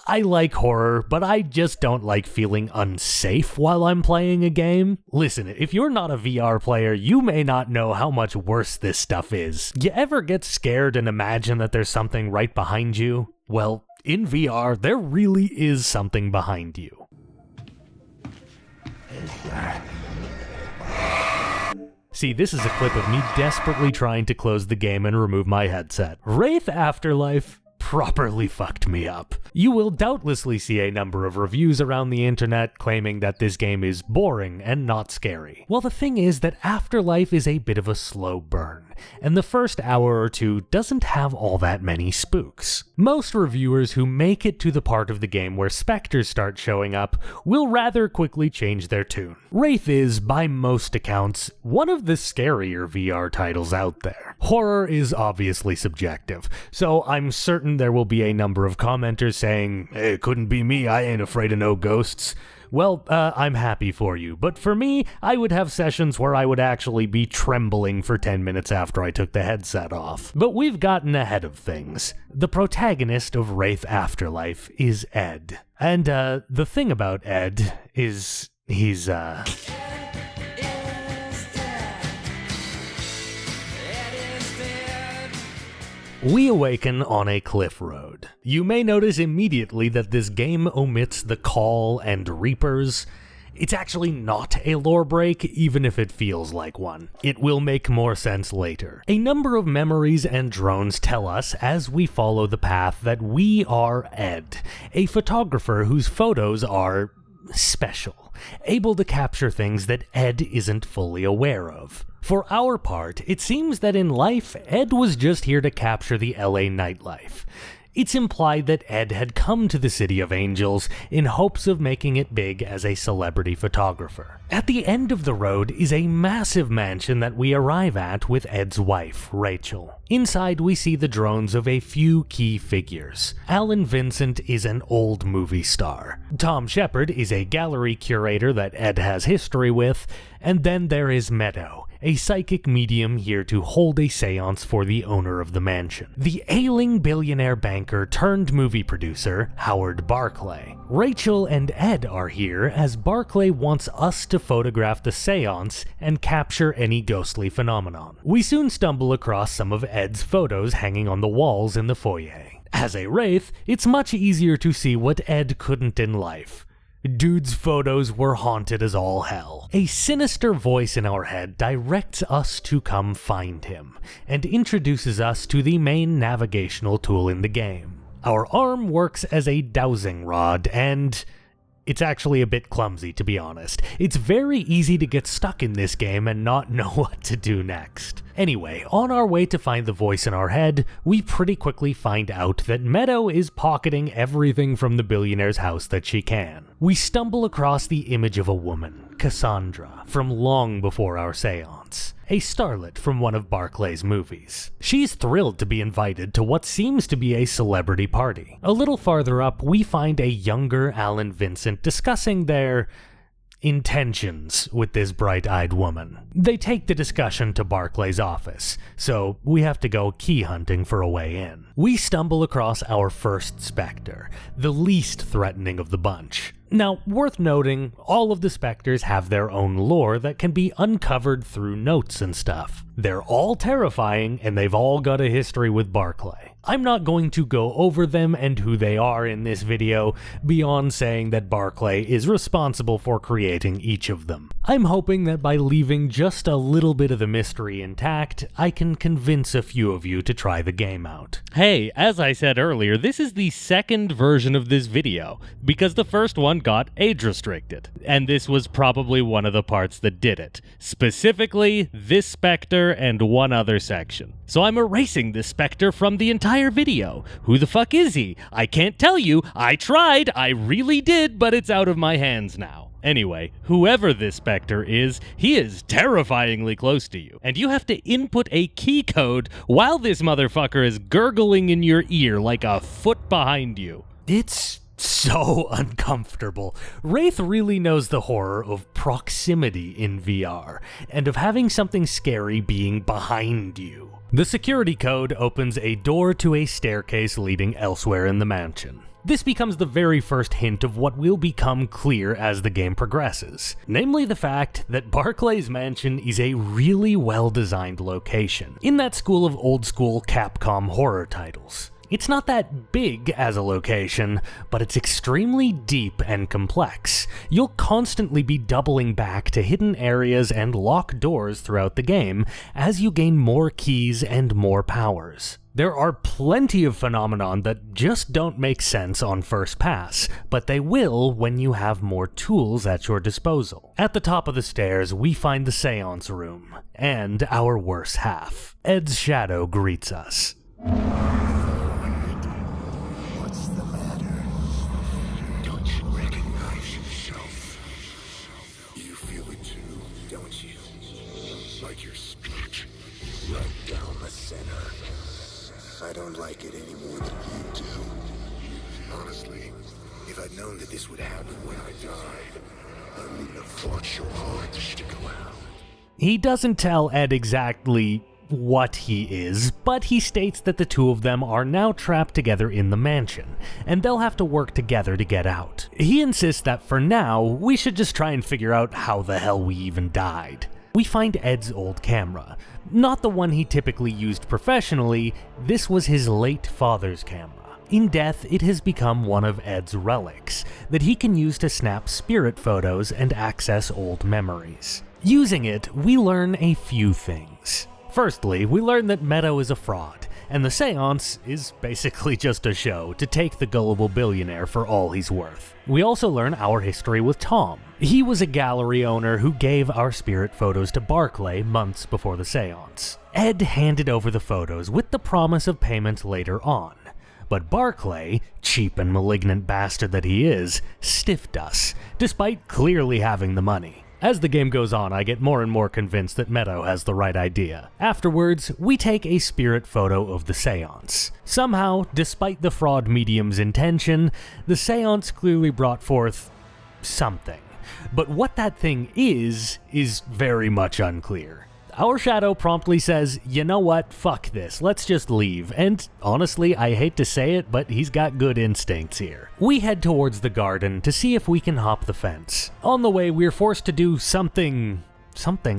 I like horror, but I just don't like feeling unsafe while I'm playing a game. Listen, if you're not a VR player, you may not know how much worse this stuff is. You ever get scared and imagine that there's something right behind you? Well, in VR, there really is something behind you. See, this is a clip of me desperately trying to close the game and remove my headset. Wraith Afterlife properly fucked me up. You will doubtlessly see a number of reviews around the internet claiming that this game is boring and not scary. Well, the thing is that Afterlife is a bit of a slow burn, and the first hour or two doesn't have all that many spooks. Most reviewers who make it to the part of the game where specters start showing up will rather quickly change their tune. Wraith is, by most accounts, one of the scarier VR titles out there. Horror is obviously subjective, so I'm certain there will be a number of commenters saying, "Hey, it couldn't be me, I ain't afraid of no ghosts." Well, I'm happy for you, but for me, I would have sessions where I would actually be trembling for 10 minutes after I took the headset off. But we've gotten ahead of things. The protagonist of Wraith Afterlife is Ed. And the thing about Ed is he's We awaken on a cliff road. You may notice immediately that this game omits the call and reapers. It's actually not a lore break, even if it feels like one. It will make more sense later. A number of memories and drones tell us as we follow the path that we are Ed, a photographer whose photos are special, able to capture things that Ed isn't fully aware of. For our part, it seems that in life, Ed was just here to capture the LA nightlife. It's implied that Ed had come to the City of Angels in hopes of making it big as a celebrity photographer. At the end of the road is a massive mansion that we arrive at with Ed's wife, Rachel. Inside we see the drones of a few key figures. Alan Vincent is an old movie star. Tom Shepard is a gallery curator that Ed has history with, and then there is Meadow, a psychic medium here to hold a seance for the owner of the mansion. The ailing billionaire banker turned movie producer, Howard Barclay. Rachel and Ed are here as Barclay wants us to photograph the seance and capture any ghostly phenomenon. We soon stumble across some of Ed's photos hanging on the walls in the foyer. As a wraith, it's much easier to see what Ed couldn't in life. Dude's photos were haunted as all hell. A sinister voice in our head directs us to come find him, and introduces us to the main navigational tool in the game. Our arm works as a dowsing rod, and it's actually a bit clumsy, to be honest. It's very easy to get stuck in this game and not know what to do next. Anyway, on our way to find the voice in our head, we pretty quickly find out that Meadow is pocketing everything from the billionaire's house that she can. We stumble across the image of a woman, Cassandra, from long before our seance. A starlet from one of Barclay's movies. She's thrilled to be invited to what seems to be a celebrity party. A little farther up, we find a younger Alan Vincent discussing their intentions with this bright-eyed woman. They take the discussion to Barclay's office, so we have to go key hunting for a way in. We stumble across our first specter, the least threatening of the bunch. Now, worth noting, all of the specters have their own lore that can be uncovered through notes and stuff. They're all terrifying, and they've all got a history with Barclay. I'm not going to go over them and who they are in this video, beyond saying that Barclay is responsible for creating each of them. I'm hoping that by leaving just a little bit of the mystery intact, I can convince a few of you to try the game out. Hey, as I said earlier, this is the second version of this video, because the first one got age restricted, and this was probably one of the parts that did it. Specifically, this specter and one other section. So I'm erasing this specter from the entire video. Who the fuck is he? I can't tell you. I tried. I really did, but it's out of my hands now. Anyway, whoever this specter is, he is terrifyingly close to you, and you have to input a key code while this motherfucker is gurgling in your ear like a foot behind you. It's so uncomfortable. Wraith really knows the horror of proximity in VR, and of having something scary being behind you. The security code opens a door to a staircase leading elsewhere in the mansion. This becomes the very first hint of what will become clear as the game progresses, namely the fact that Barclay's mansion is a really well-designed location, in that school of old-school Capcom horror titles. It's not that big as a location, but it's extremely deep and complex. You'll constantly be doubling back to hidden areas and locked doors throughout the game as you gain more keys and more powers. There are plenty of phenomenon that just don't make sense on first pass, but they will when you have more tools at your disposal. At the top of the stairs, we find the seance room, and our worse half. Ed's shadow greets us. What's the matter? Don't you recognize yourself? You feel it too, don't you? Like your speech, right down the center. I don't like it any more than you do. Honestly, if I'd known that this would happen when I died, I wouldn't have fought so hard to stick around. He doesn't tell Ed exactly what he is, but he states that the two of them are now trapped together in the mansion, and they'll have to work together to get out. He insists that for now, we should just try and figure out how the hell we even died. We find Ed's old camera. Not the one he typically used professionally, this was his late father's camera. In death, it has become one of Ed's relics that he can use to snap spirit photos and access old memories. Using it, we learn a few things. Firstly, we learn that Meadow is a fraud, and the seance is basically just a show to take the gullible billionaire for all he's worth. We also learn our history with Tom. He was a gallery owner who gave our spirit photos to Barclay months before the seance. Ed handed over the photos with the promise of payment later on. But Barclay, cheap and malignant bastard that he is, stiffed us, despite clearly having the money. As the game goes on, I get more and more convinced that Meadow has the right idea. Afterwards, we take a spirit photo of the seance. Somehow, despite the fraud medium's intention, the seance clearly brought forth something. But what that thing is very much unclear. Our shadow promptly says, you know what, fuck this, let's just leave, and honestly, I hate to say it, but he's got good instincts here. We head towards the garden to see if we can hop the fence. On the way, we're forced to do something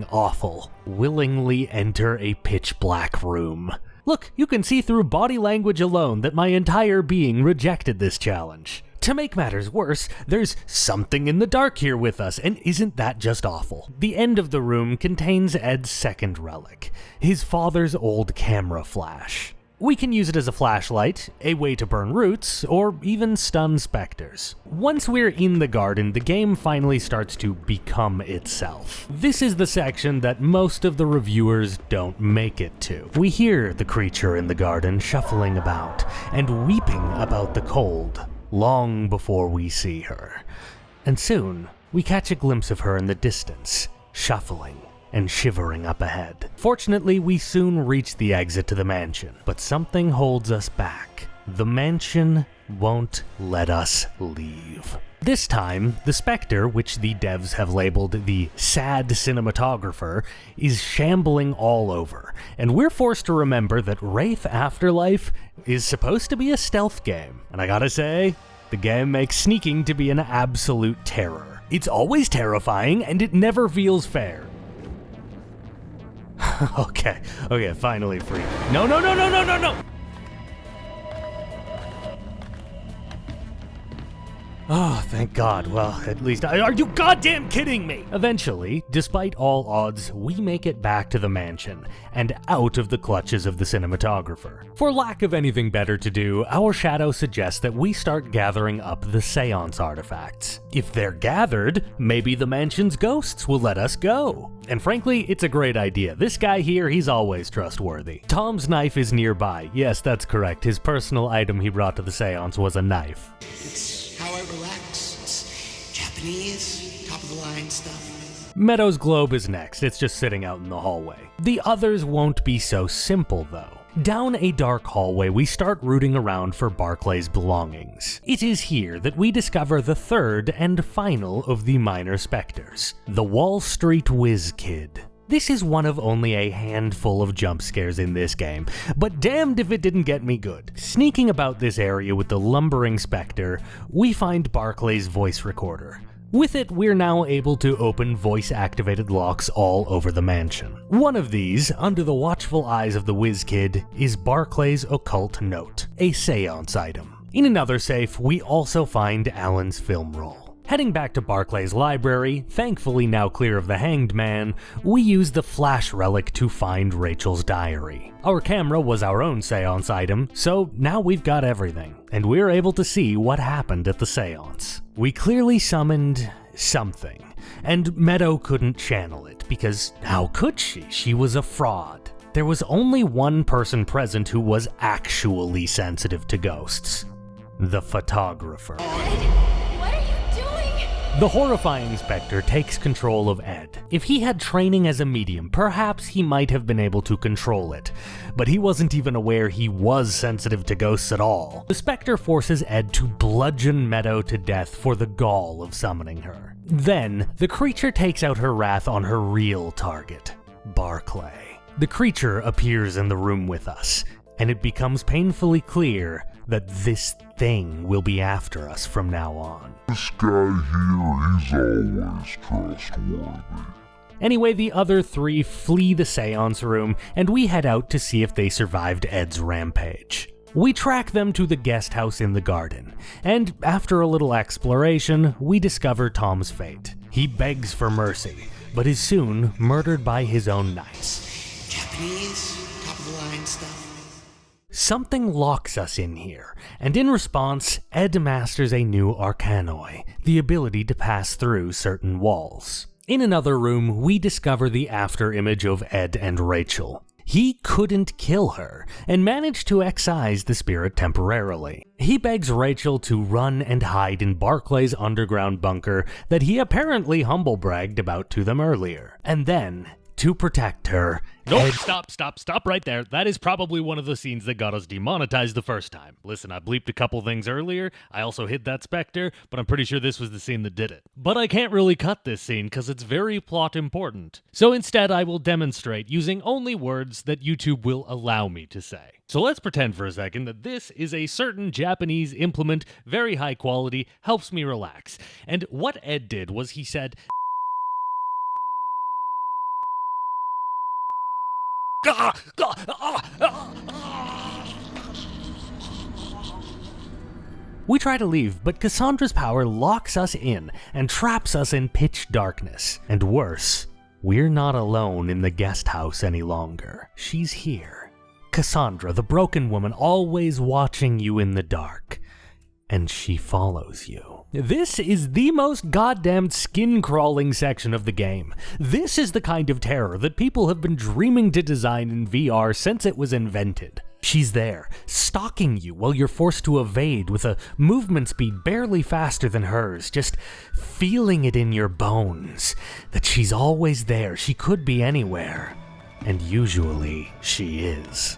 awful. Willingly enter a pitch black room. Look, you can see through body language alone that my entire being rejected this challenge. To make matters worse, there's something in the dark here with us, and isn't that just awful? The end of the room contains Ed's second relic, his father's old camera flash. We can use it as a flashlight, a way to burn roots, or even stun specters. Once we're in the garden, the game finally starts to become itself. This is the section that most of the reviewers don't make it to. We hear the creature in the garden shuffling about, and weeping about the cold, long before we see her. And soon, we catch a glimpse of her in the distance, shuffling and shivering up ahead. Fortunately, we soon reach the exit to the mansion, but something holds us back. The mansion won't let us leave. This time, the Spectre, which the devs have labeled the sad cinematographer, is shambling all over, and we're forced to remember that Wraith Afterlife is supposed to be a stealth game. And I gotta say, the game makes sneaking to be an absolute terror. It's always terrifying, and it never feels fair. Okay, finally free. No! Oh, thank God. Well, at least are you goddamn kidding me? Eventually, despite all odds, we make it back to the mansion and out of the clutches of the cinematographer. For lack of anything better to do, our shadow suggests that we start gathering up the seance artifacts. If they're gathered, maybe the mansion's ghosts will let us go. And frankly, it's a great idea. This guy here, he's always trustworthy. Tom's knife is nearby. Yes, that's correct. His personal item he brought to the seance was a knife. It's how I relax. It's Japanese, top of the line stuff. Meadow's globe is next. It's just sitting out in the hallway. The others won't be so simple, though. Down a dark hallway, we start rooting around for Barclay's belongings. It is here that we discover the third and final of the minor specters, the Wall Street Whiz Kid. This is one of only a handful of jump scares in this game, but damned if it didn't get me good. Sneaking about this area with the lumbering specter, we find Barclay's voice recorder. With it, we're now able to open voice-activated locks all over the mansion. One of these, under the watchful eyes of the Whiz Kid, is Barclay's occult note, a seance item. In another safe, we also find Alan's film roll. Heading back to Barclay's library, thankfully now clear of the Hanged Man, we use the flash relic to find Rachel's diary. Our camera was our own seance item, so now we've got everything, and we're able to see what happened at the seance. We clearly summoned something, and Meadow couldn't channel it, because how could she? She was a fraud. There was only one person present who was actually sensitive to ghosts: the photographer. The horrifying specter takes control of Ed. If he had training as a medium, perhaps he might have been able to control it, but he wasn't even aware he was sensitive to ghosts at all. The specter forces Ed to bludgeon Meadow to death for the gall of summoning her. Then, the creature takes out her wrath on her real target, Barclay. The creature appears in the room with us, and it becomes painfully clear that this thing will be after us from now on. This guy here, he's always trustworthy. Anyway, the other three flee the seance room, and we head out to see if they survived Ed's rampage. We track them to the guest house in the garden, and after a little exploration, we discover Tom's fate. He begs for mercy, but is soon murdered by his own knights. Japanese, top-of-the-line stuff. Something locks us in here, and in response, Ed masters a new arcanoi, the ability to pass through certain walls. In another room, we discover the after-image of Ed and Rachel. He couldn't kill her, and managed to excise the spirit temporarily. He begs Rachel to run and hide in Barclay's underground bunker that he apparently humble-bragged about to them earlier. And then, to protect her, Nope, stop right there. That is probably one of the scenes that got us demonetized the first time. Listen, I bleeped a couple things earlier, I also hid that specter, but I'm pretty sure this was the scene that did it. But I can't really cut this scene because it's very plot important. So instead I will demonstrate using only words that YouTube will allow me to say. So let's pretend for a second that this is a certain Japanese implement, very high quality, helps me relax. And what Ed did was he said, we try to leave, but Cassandra's power locks us in and traps us in pitch darkness. And worse, we're not alone in the guest house any longer. She's here. Cassandra, the broken woman, always watching you in the dark. And she follows you. This is the most goddamn skin-crawling section of the game. This is the kind of terror that people have been dreaming to design in VR since it was invented. She's there, stalking you while you're forced to evade with a movement speed barely faster than hers, just feeling it in your bones. That she's always there, she could be anywhere. And usually, she is.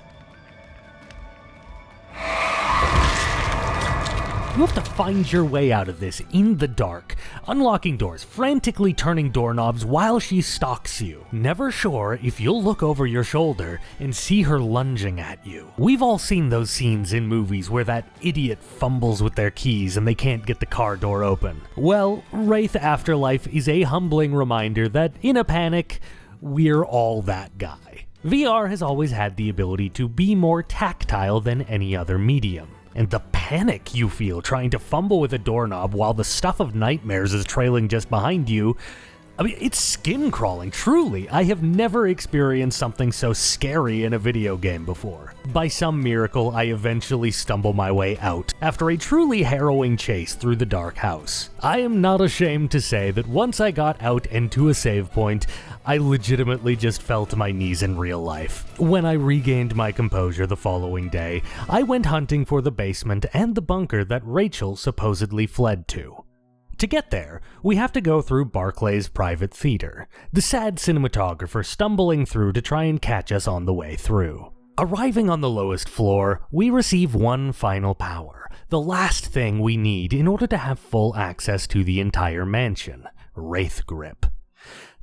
You have to find your way out of this in the dark, unlocking doors, frantically turning doorknobs while she stalks you, never sure if you'll look over your shoulder and see her lunging at you. We've all seen those scenes in movies where that idiot fumbles with their keys and they can't get the car door open. Well, Wraith Afterlife is a humbling reminder that in a panic, we're all that guy. VR has always had the ability to be more tactile than any other medium. And the panic you feel trying to fumble with a doorknob while the stuff of nightmares is trailing just behind you, I mean, it's skin-crawling, truly. I have never experienced something so scary in a video game before. By some miracle, I eventually stumble my way out after a truly harrowing chase through the dark house. I am not ashamed to say that once I got out and to a save point, I legitimately just fell to my knees in real life. When I regained my composure the following day, I went hunting for the basement and the bunker that Rachel supposedly fled to. To get there, we have to go through Barclay's private theater, the sad cinematographer stumbling through to try and catch us on the way through. Arriving on the lowest floor, we receive one final power, the last thing we need in order to have full access to the entire mansion, Wraith Grip.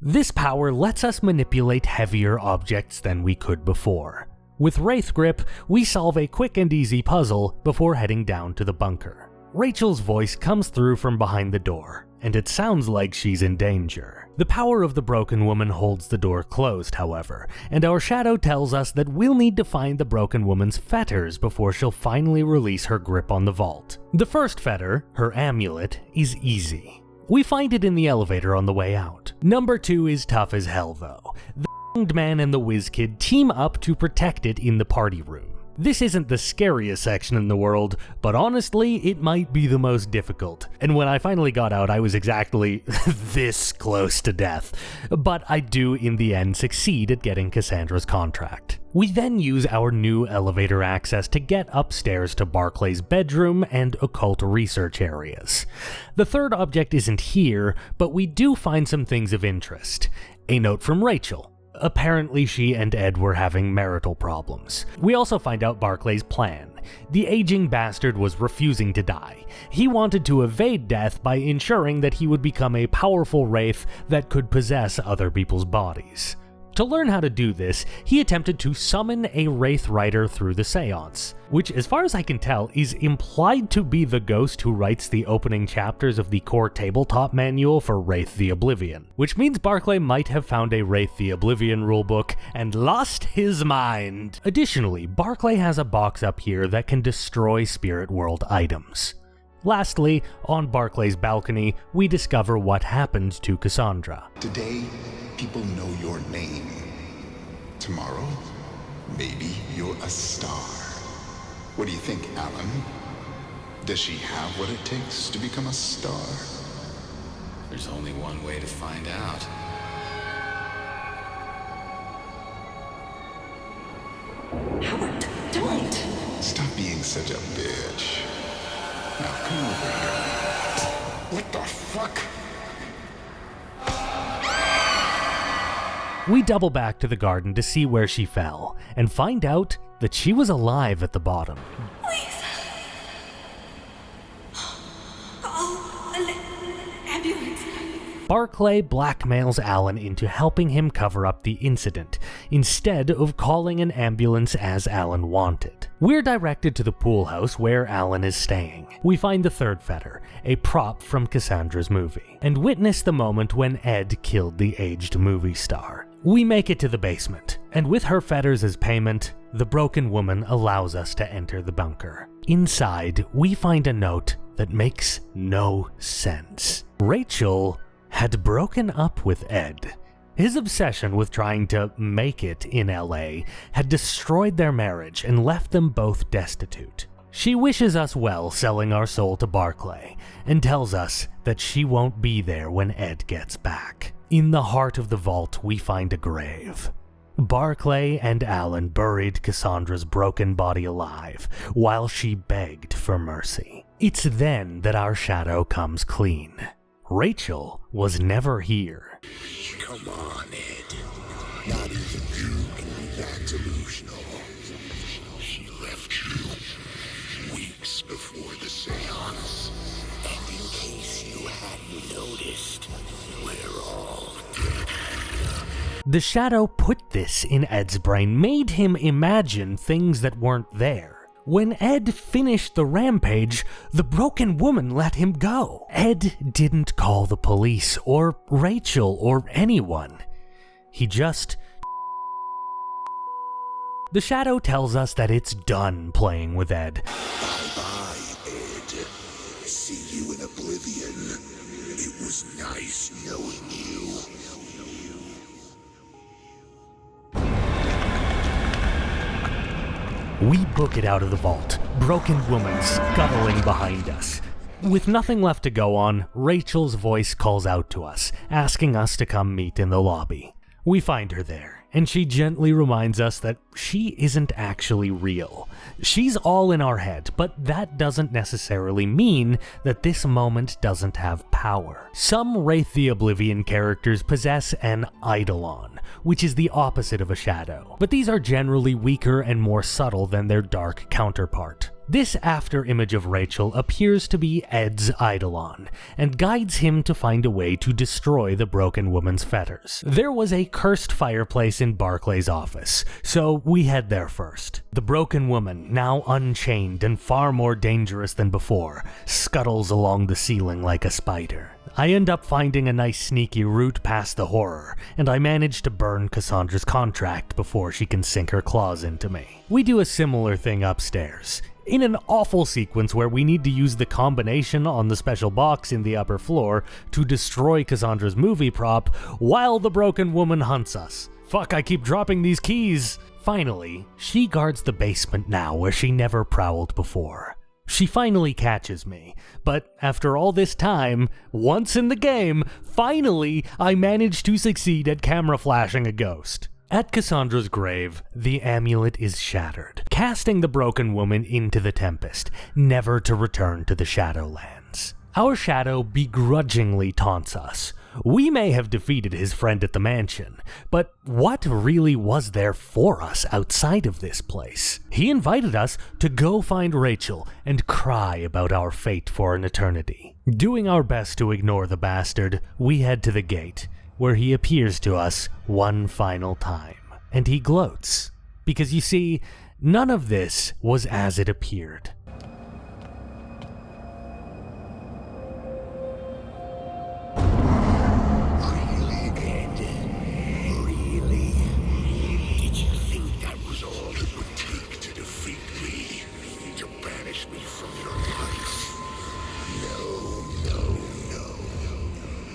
This power lets us manipulate heavier objects than we could before. With Wraith Grip, we solve a quick and easy puzzle before heading down to the bunker. Rachel's voice comes through from behind the door, and it sounds like she's in danger. The power of the broken woman holds the door closed, however, and our shadow tells us that we'll need to find the broken woman's fetters before she'll finally release her grip on the vault. The first fetter, her amulet, is easy. We find it in the elevator on the way out. Number 2 is tough as hell though. The Hanged Man and the Whiz Kid team up to protect it in the party room. This isn't the scariest section in the world, but honestly, it might be the most difficult. And when I finally got out, I was exactly this close to death. But I do, in the end, succeed at getting Cassandra's contract. We then use our new elevator access to get upstairs to Barclay's bedroom and occult research areas. The third object isn't here, but we do find some things of interest. A note from Rachel. Apparently she and Ed were having marital problems. We also find out Barclay's plan. The aging bastard was refusing to die. He wanted to evade death by ensuring that he would become a powerful wraith that could possess other people's bodies. To learn how to do this, he attempted to summon a Wraith writer through the seance, which, as far as I can tell, is implied to be the ghost who writes the opening chapters of the core tabletop manual for Wraith the Oblivion, which means Barclay might have found a Wraith the Oblivion rulebook and lost his mind. Additionally, Barclay has a box up here that can destroy spirit world items. Lastly, on Barclay's balcony, we discover what happened to Cassandra. Today, people know your name. Tomorrow, maybe you're a star. What do you think, Alan? Does she have what it takes to become a star? There's only one way to find out. Howard, don't! Stop being such a bitch. Now come over here. What the fuck? We double back to the garden to see where she fell, and find out that she was alive at the bottom. Please. Call an ambulance. Barclay blackmails Alan into helping him cover up the incident, instead of calling an ambulance as Alan wanted. We're directed to the pool house where Alan is staying. We find the third fetter, a prop from Cassandra's movie, and witness the moment when Ed killed the aged movie star. We make it to the basement, and with her fetters as payment, the broken woman allows us to enter the bunker. Inside, we find a note that makes no sense. Rachel had broken up with Ed. His obsession with trying to make it in LA had destroyed their marriage and left them both destitute. She wishes us well selling our soul to Barclay, and tells us that she won't be there when Ed gets back. In the heart of the vault, we find a grave. Barclay and Alan buried Cassandra's broken body alive, while she begged for mercy. It's then that our shadow comes clean. Rachel was never here. Come on, Ed. Not even you can be that delusional. She left you weeks before the seance. And in case you hadn't noticed, we're all dead. The shadow put this in Ed's brain, made him imagine things that weren't there. When Ed finished the rampage, the broken woman let him go. Ed didn't call the police or Rachel or anyone. He just... The shadow tells us that it's done playing with Ed. Bye-bye, Ed. See you in Oblivion. It was nice knowing you. We book it out of the vault, broken woman scuttling behind us. With nothing left to go on, Rachel's voice calls out to us, asking us to come meet in the lobby. We find her there, and she gently reminds us that she isn't actually real. She's all in our head, but that doesn't necessarily mean that this moment doesn't have power. Some Wraith the Oblivion characters possess an eidolon, which is the opposite of a shadow, but these are generally weaker and more subtle than their dark counterpart. This after image of Rachel appears to be Ed's eidolon, and guides him to find a way to destroy the broken woman's fetters. There was a cursed fireplace in Barclay's office, so we head there first. The broken woman, now unchained and far more dangerous than before, scuttles along the ceiling like a spider. I end up finding a nice sneaky route past the horror, and I manage to burn Cassandra's contract before she can sink her claws into me. We do a similar thing upstairs, in an awful sequence where we need to use the combination on the special box in the upper floor to destroy Cassandra's movie prop while the broken woman hunts us. Fuck, I keep dropping these keys! Finally, she guards the basement now where she never prowled before. She finally catches me, but after all this time, once in the game, finally I manage to succeed at camera flashing a ghost. At Cassandra's grave, the amulet is shattered, casting the broken woman into the Tempest, never to return to the Shadowlands. Our shadow begrudgingly taunts us. We may have defeated his friend at the mansion, but what really was there for us outside of this place? He invited us to go find Rachel and cry about our fate for an eternity. Doing our best to ignore the bastard, we head to the gate, where he appears to us one final time. And he gloats. Because you see, none of this was as it appeared. Really, Ed? Really? Did you think that was all it would take to defeat me? To banish me from your life? No.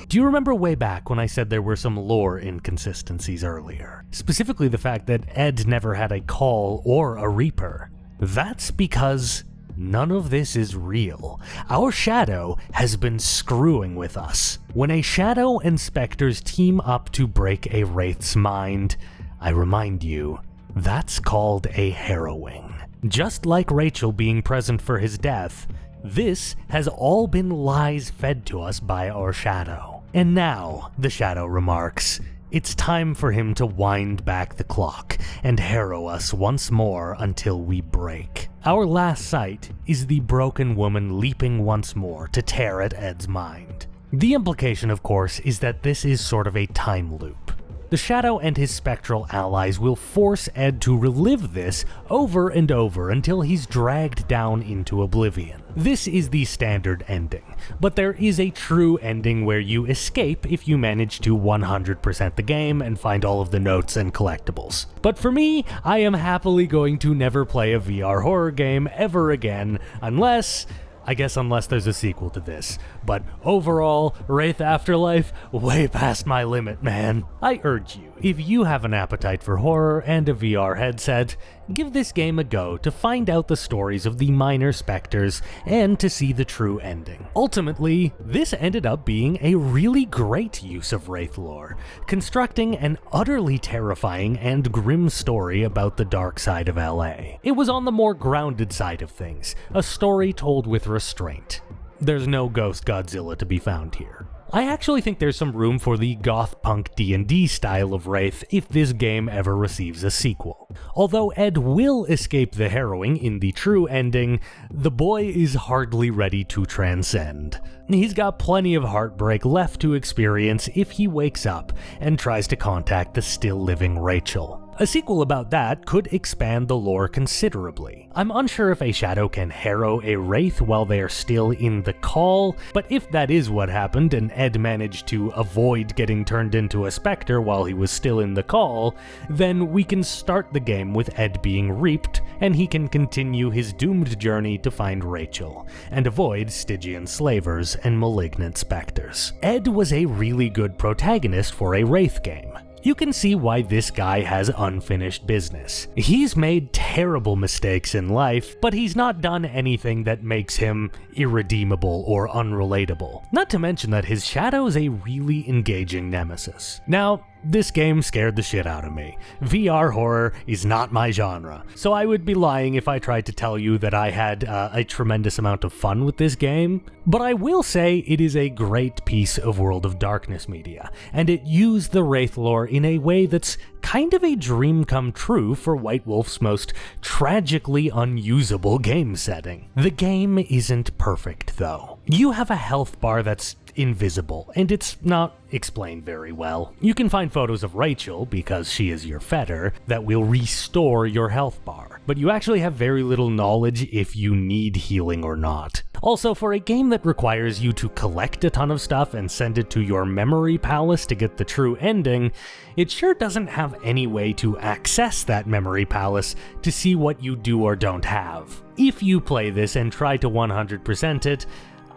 Do you remember way back when I said there were some lore inconsistencies earlier? Specifically the fact that Ed never had a call or a reaper. That's because none of this is real. Our shadow has been screwing with us. When a shadow and specters team up to break a wraith's mind, I remind you, that's called a harrowing. Just like Rachel being present for his death, this has all been lies fed to us by our shadow. And now, the shadow remarks, it's time for him to wind back the clock and harrow us once more until we break. Our last sight is the broken woman leaping once more to tear at Ed's mind. The implication, of course, is that this is sort of a time loop. The Shadow and his spectral allies will force Ed to relive this over and over until he's dragged down into oblivion. This is the standard ending, but there is a true ending where you escape if you manage to 100% the game and find all of the notes and collectibles. But for me, I am happily going to never play a VR horror game ever again unless there's a sequel to this. But overall, Wraith Afterlife, way past my limit, man. I urge you, if you have an appetite for horror and a VR headset, give this game a go to find out the stories of the minor specters and to see the true ending. Ultimately, this ended up being a really great use of Wraith lore, constructing an utterly terrifying and grim story about the dark side of LA. It was on the more grounded side of things, a story told with restraint. There's no ghost Godzilla to be found here. I actually think there's some room for the goth punk D&D style of Wraith if this game ever receives a sequel. Although Ed will escape the harrowing in the true ending, the boy is hardly ready to transcend. He's got plenty of heartbreak left to experience if he wakes up and tries to contact the still living Rachel. A sequel about that could expand the lore considerably. I'm unsure if a shadow can harrow a wraith while they are still in the call, but if that is what happened and Ed managed to avoid getting turned into a specter while he was still in the call, then we can start the game with Ed being reaped, and he can continue his doomed journey to find Rachel, and avoid Stygian slavers and malignant specters. Ed was a really good protagonist for a Wraith game. You can see why this guy has unfinished business. He's made terrible mistakes in life, but he's not done anything that makes him irredeemable or unrelatable. Not to mention that his shadow is a really engaging nemesis. Now, this game scared the shit out of me. VR horror is not my genre, so I would be lying if I tried to tell you that I had a tremendous amount of fun with this game, but I will say it is a great piece of World of Darkness media, and it used the Wraith lore in a way that's kind of a dream come true for White Wolf's most tragically unusable game setting. The game isn't perfect, though. You have a health bar that's invisible, and it's not explained very well. You can find photos of Rachel, because she is your fetter, that will restore your health bar, but you actually have very little knowledge if you need healing or not. Also, for a game that requires you to collect a ton of stuff and send it to your memory palace to get the true ending, it sure doesn't have any way to access that memory palace to see what you do or don't have. If you play this and try to 100% it,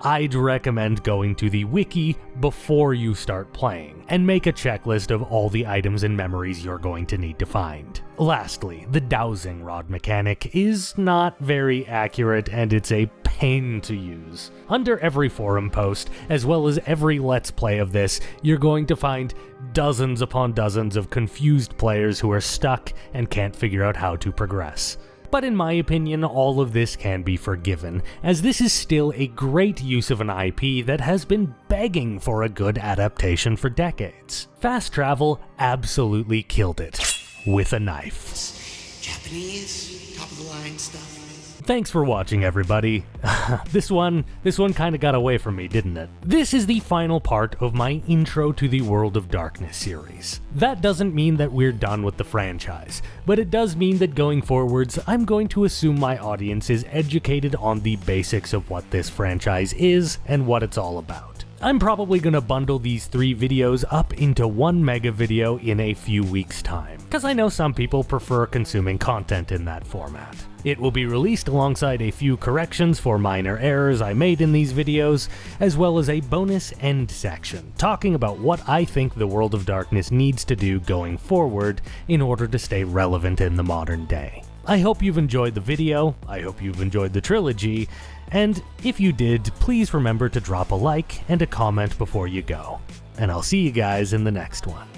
I'd recommend going to the wiki before you start playing, and make a checklist of all the items and memories you're going to need to find. Lastly, the dowsing rod mechanic is not very accurate, and it's a pain to use. Under every forum post, as well as every Let's Play of this, you're going to find dozens upon dozens of confused players who are stuck and can't figure out how to progress. But in my opinion, all of this can be forgiven, as this is still a great use of an IP that has been begging for a good adaptation for decades. Fast Travel absolutely killed it. With a knife. Japanese, top of the line stuff. Thanks for watching, everybody. This one kind of got away from me, didn't it? This is the final part of my Intro to the World of Darkness series. That doesn't mean that we're done with the franchise, but it does mean that going forwards, I'm going to assume my audience is educated on the basics of what this franchise is and what it's all about. I'm probably gonna bundle these 3 videos up into one mega video in a few weeks' time, because I know some people prefer consuming content in that format. It will be released alongside a few corrections for minor errors I made in these videos, as well as a bonus end section, talking about what I think the World of Darkness needs to do going forward in order to stay relevant in the modern day. I hope you've enjoyed the video, I hope you've enjoyed the trilogy, and if you did, please remember to drop a like and a comment before you go. And I'll see you guys in the next one.